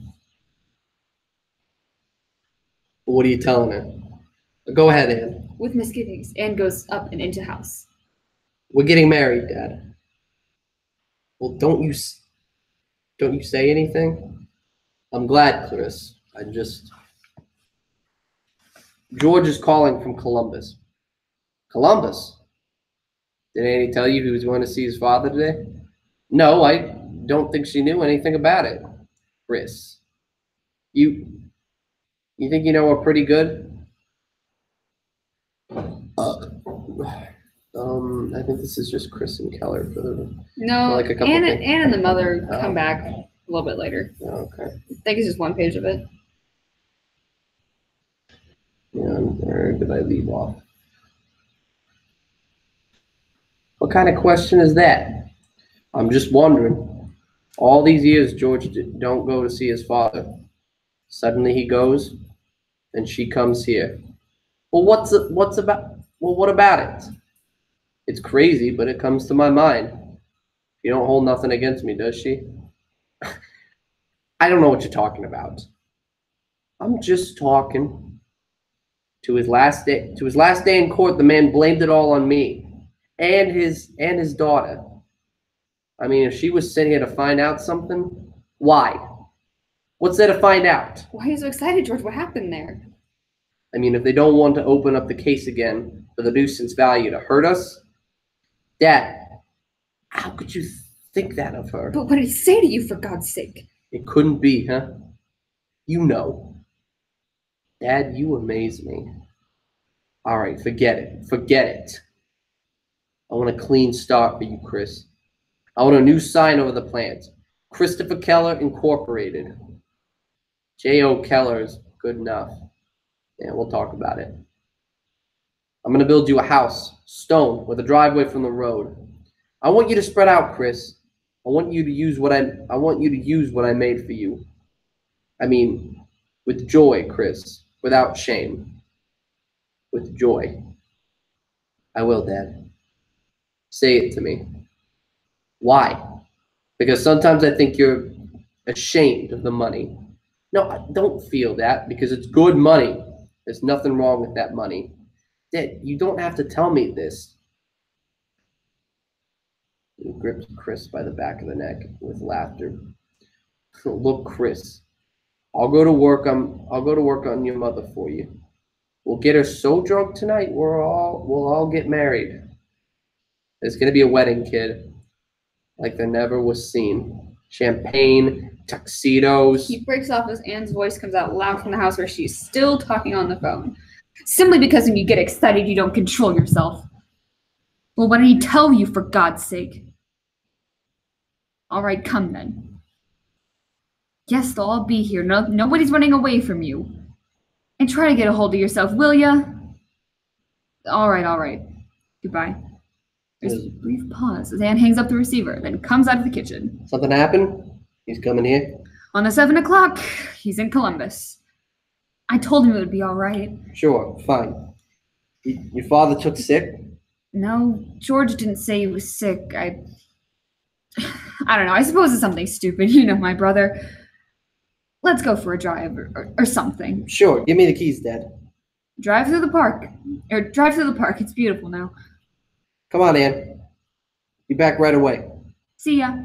A: What are you telling her? Go ahead, Anne.
C: With misgivings, Anne goes up and into house.
A: We're getting married, Dad. Well, don't you say anything? I'm glad, Chris. George is calling from Columbus. Columbus? Did Annie tell you he was going to see his father today? No, I don't think she knew anything about it. Chris, you think you know her pretty good? I think this is just Chris and Keller for the.
C: No,
A: Like a couple
C: Anne,
A: things.
C: Anne and the mother
A: Oh.
C: come back a little bit later.
A: Okay.
C: I think it's just one page of it.
A: Yeah, where did I leave off? What kind of question is that? I'm just wondering. All these years, George don't go to see his father. Suddenly he goes, and she comes here. Well, what about it? It's crazy, but it comes to my mind. You don't hold nothing against me, does she? I don't know what you're talking about. I'm just talking. To his last day in court, the man blamed it all on me and his daughter. I mean, if she was sitting here to find out something, why? What's there to find out?
C: Why are you so excited, George? What happened there?
A: I mean, if they don't want to open up the case again for the nuisance value to hurt us, Dad, how could you think that of her?
C: But what did he say to you, for God's sake?
A: It couldn't be, huh? You know. Dad, you amaze me. All right, forget it. Forget it. I want a clean start for you, Chris. I want a new sign over the plant. Christopher Keller Incorporated. J.O. Keller is good enough. Yeah, we'll talk about it. I'm going to build you a house, stone, with a driveway from the road. I want you to spread out, Chris. I want you to use what I made for you. I mean, with joy, Chris, without shame. With joy. I will, Dad. Say it to me. Why? Because sometimes I think you're ashamed of the money. No, I don't feel that because it's good money. There's nothing wrong with that money. Dad, you don't have to tell me this. He gripped Chris by the back of the neck with laughter. Look, Chris, I'll go to work on your mother for you. We'll get her so drunk tonight we'll all get married. There's gonna be a wedding, kid, like there never was seen. Champagne, tuxedos.
C: He breaks off as Anne's voice comes out loud from the house where she's still talking on the phone. Simply because when you get excited, you don't control yourself. Well, what did he tell you, for God's sake? All right, come then. Yes, they'll all be here. Nobody's running away from you. And try to get a hold of yourself, will ya? All right. Goodbye. There's a brief pause as Anne hangs up the receiver, then comes out of the kitchen.
A: Something happened? He's coming here?
C: On the 7 o'clock, he's in Columbus. I told him it would be all right.
A: Sure, fine. Your father took sick?
C: No, George didn't say he was sick. I don't know. I suppose it's something stupid. You know my brother. Let's go for a drive or something.
A: Sure, give me the keys, Dad.
C: Drive through the park. It's beautiful now.
A: Come on, Ann. Be back right away.
C: See ya.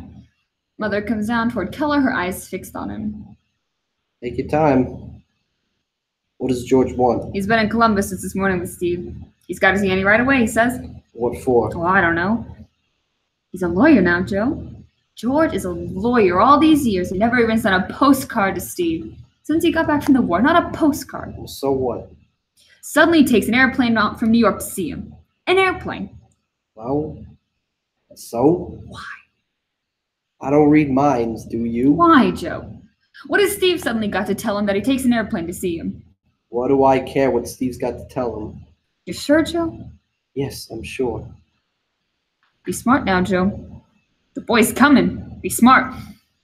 C: Mother comes down toward Keller, her eyes fixed on him.
A: Take your time. What does George want?
C: He's been in Columbus since this morning with Steve. He's got to see Annie right away, he says.
A: What for?
C: Well, I don't know. He's a lawyer now, Joe. George is a lawyer all these years. He never even sent a postcard to Steve. Since he got back from the war, not a postcard.
A: Well, so what?
C: Suddenly he takes an airplane out from New York to see him. An airplane.
A: Well, so? Why? I don't read minds, do you?
C: Why, Joe? What has Steve suddenly got to tell him that he takes an airplane to see him?
A: What do I care what Steve's got to tell him?
C: You're sure, Joe?
A: Yes, I'm sure.
C: Be smart now, Joe. The boy's coming. Be smart.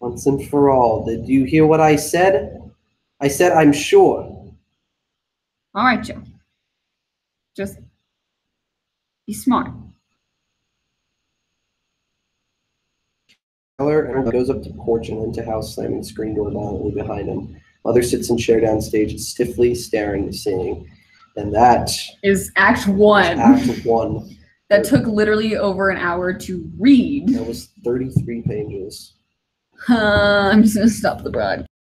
A: Once and for all, did you hear what I said? I said I'm sure.
C: All right, Joe. Just be smart.
A: Keller goes up to the porch and into house, slamming the screen door violently behind him. Mother sits in chair downstage, stiffly staring, saying, and that
C: is Act 1.
A: Act 1.
C: That took literally over an hour to read.
A: That was 33 pages.
C: I'm just going to stop the broadcast.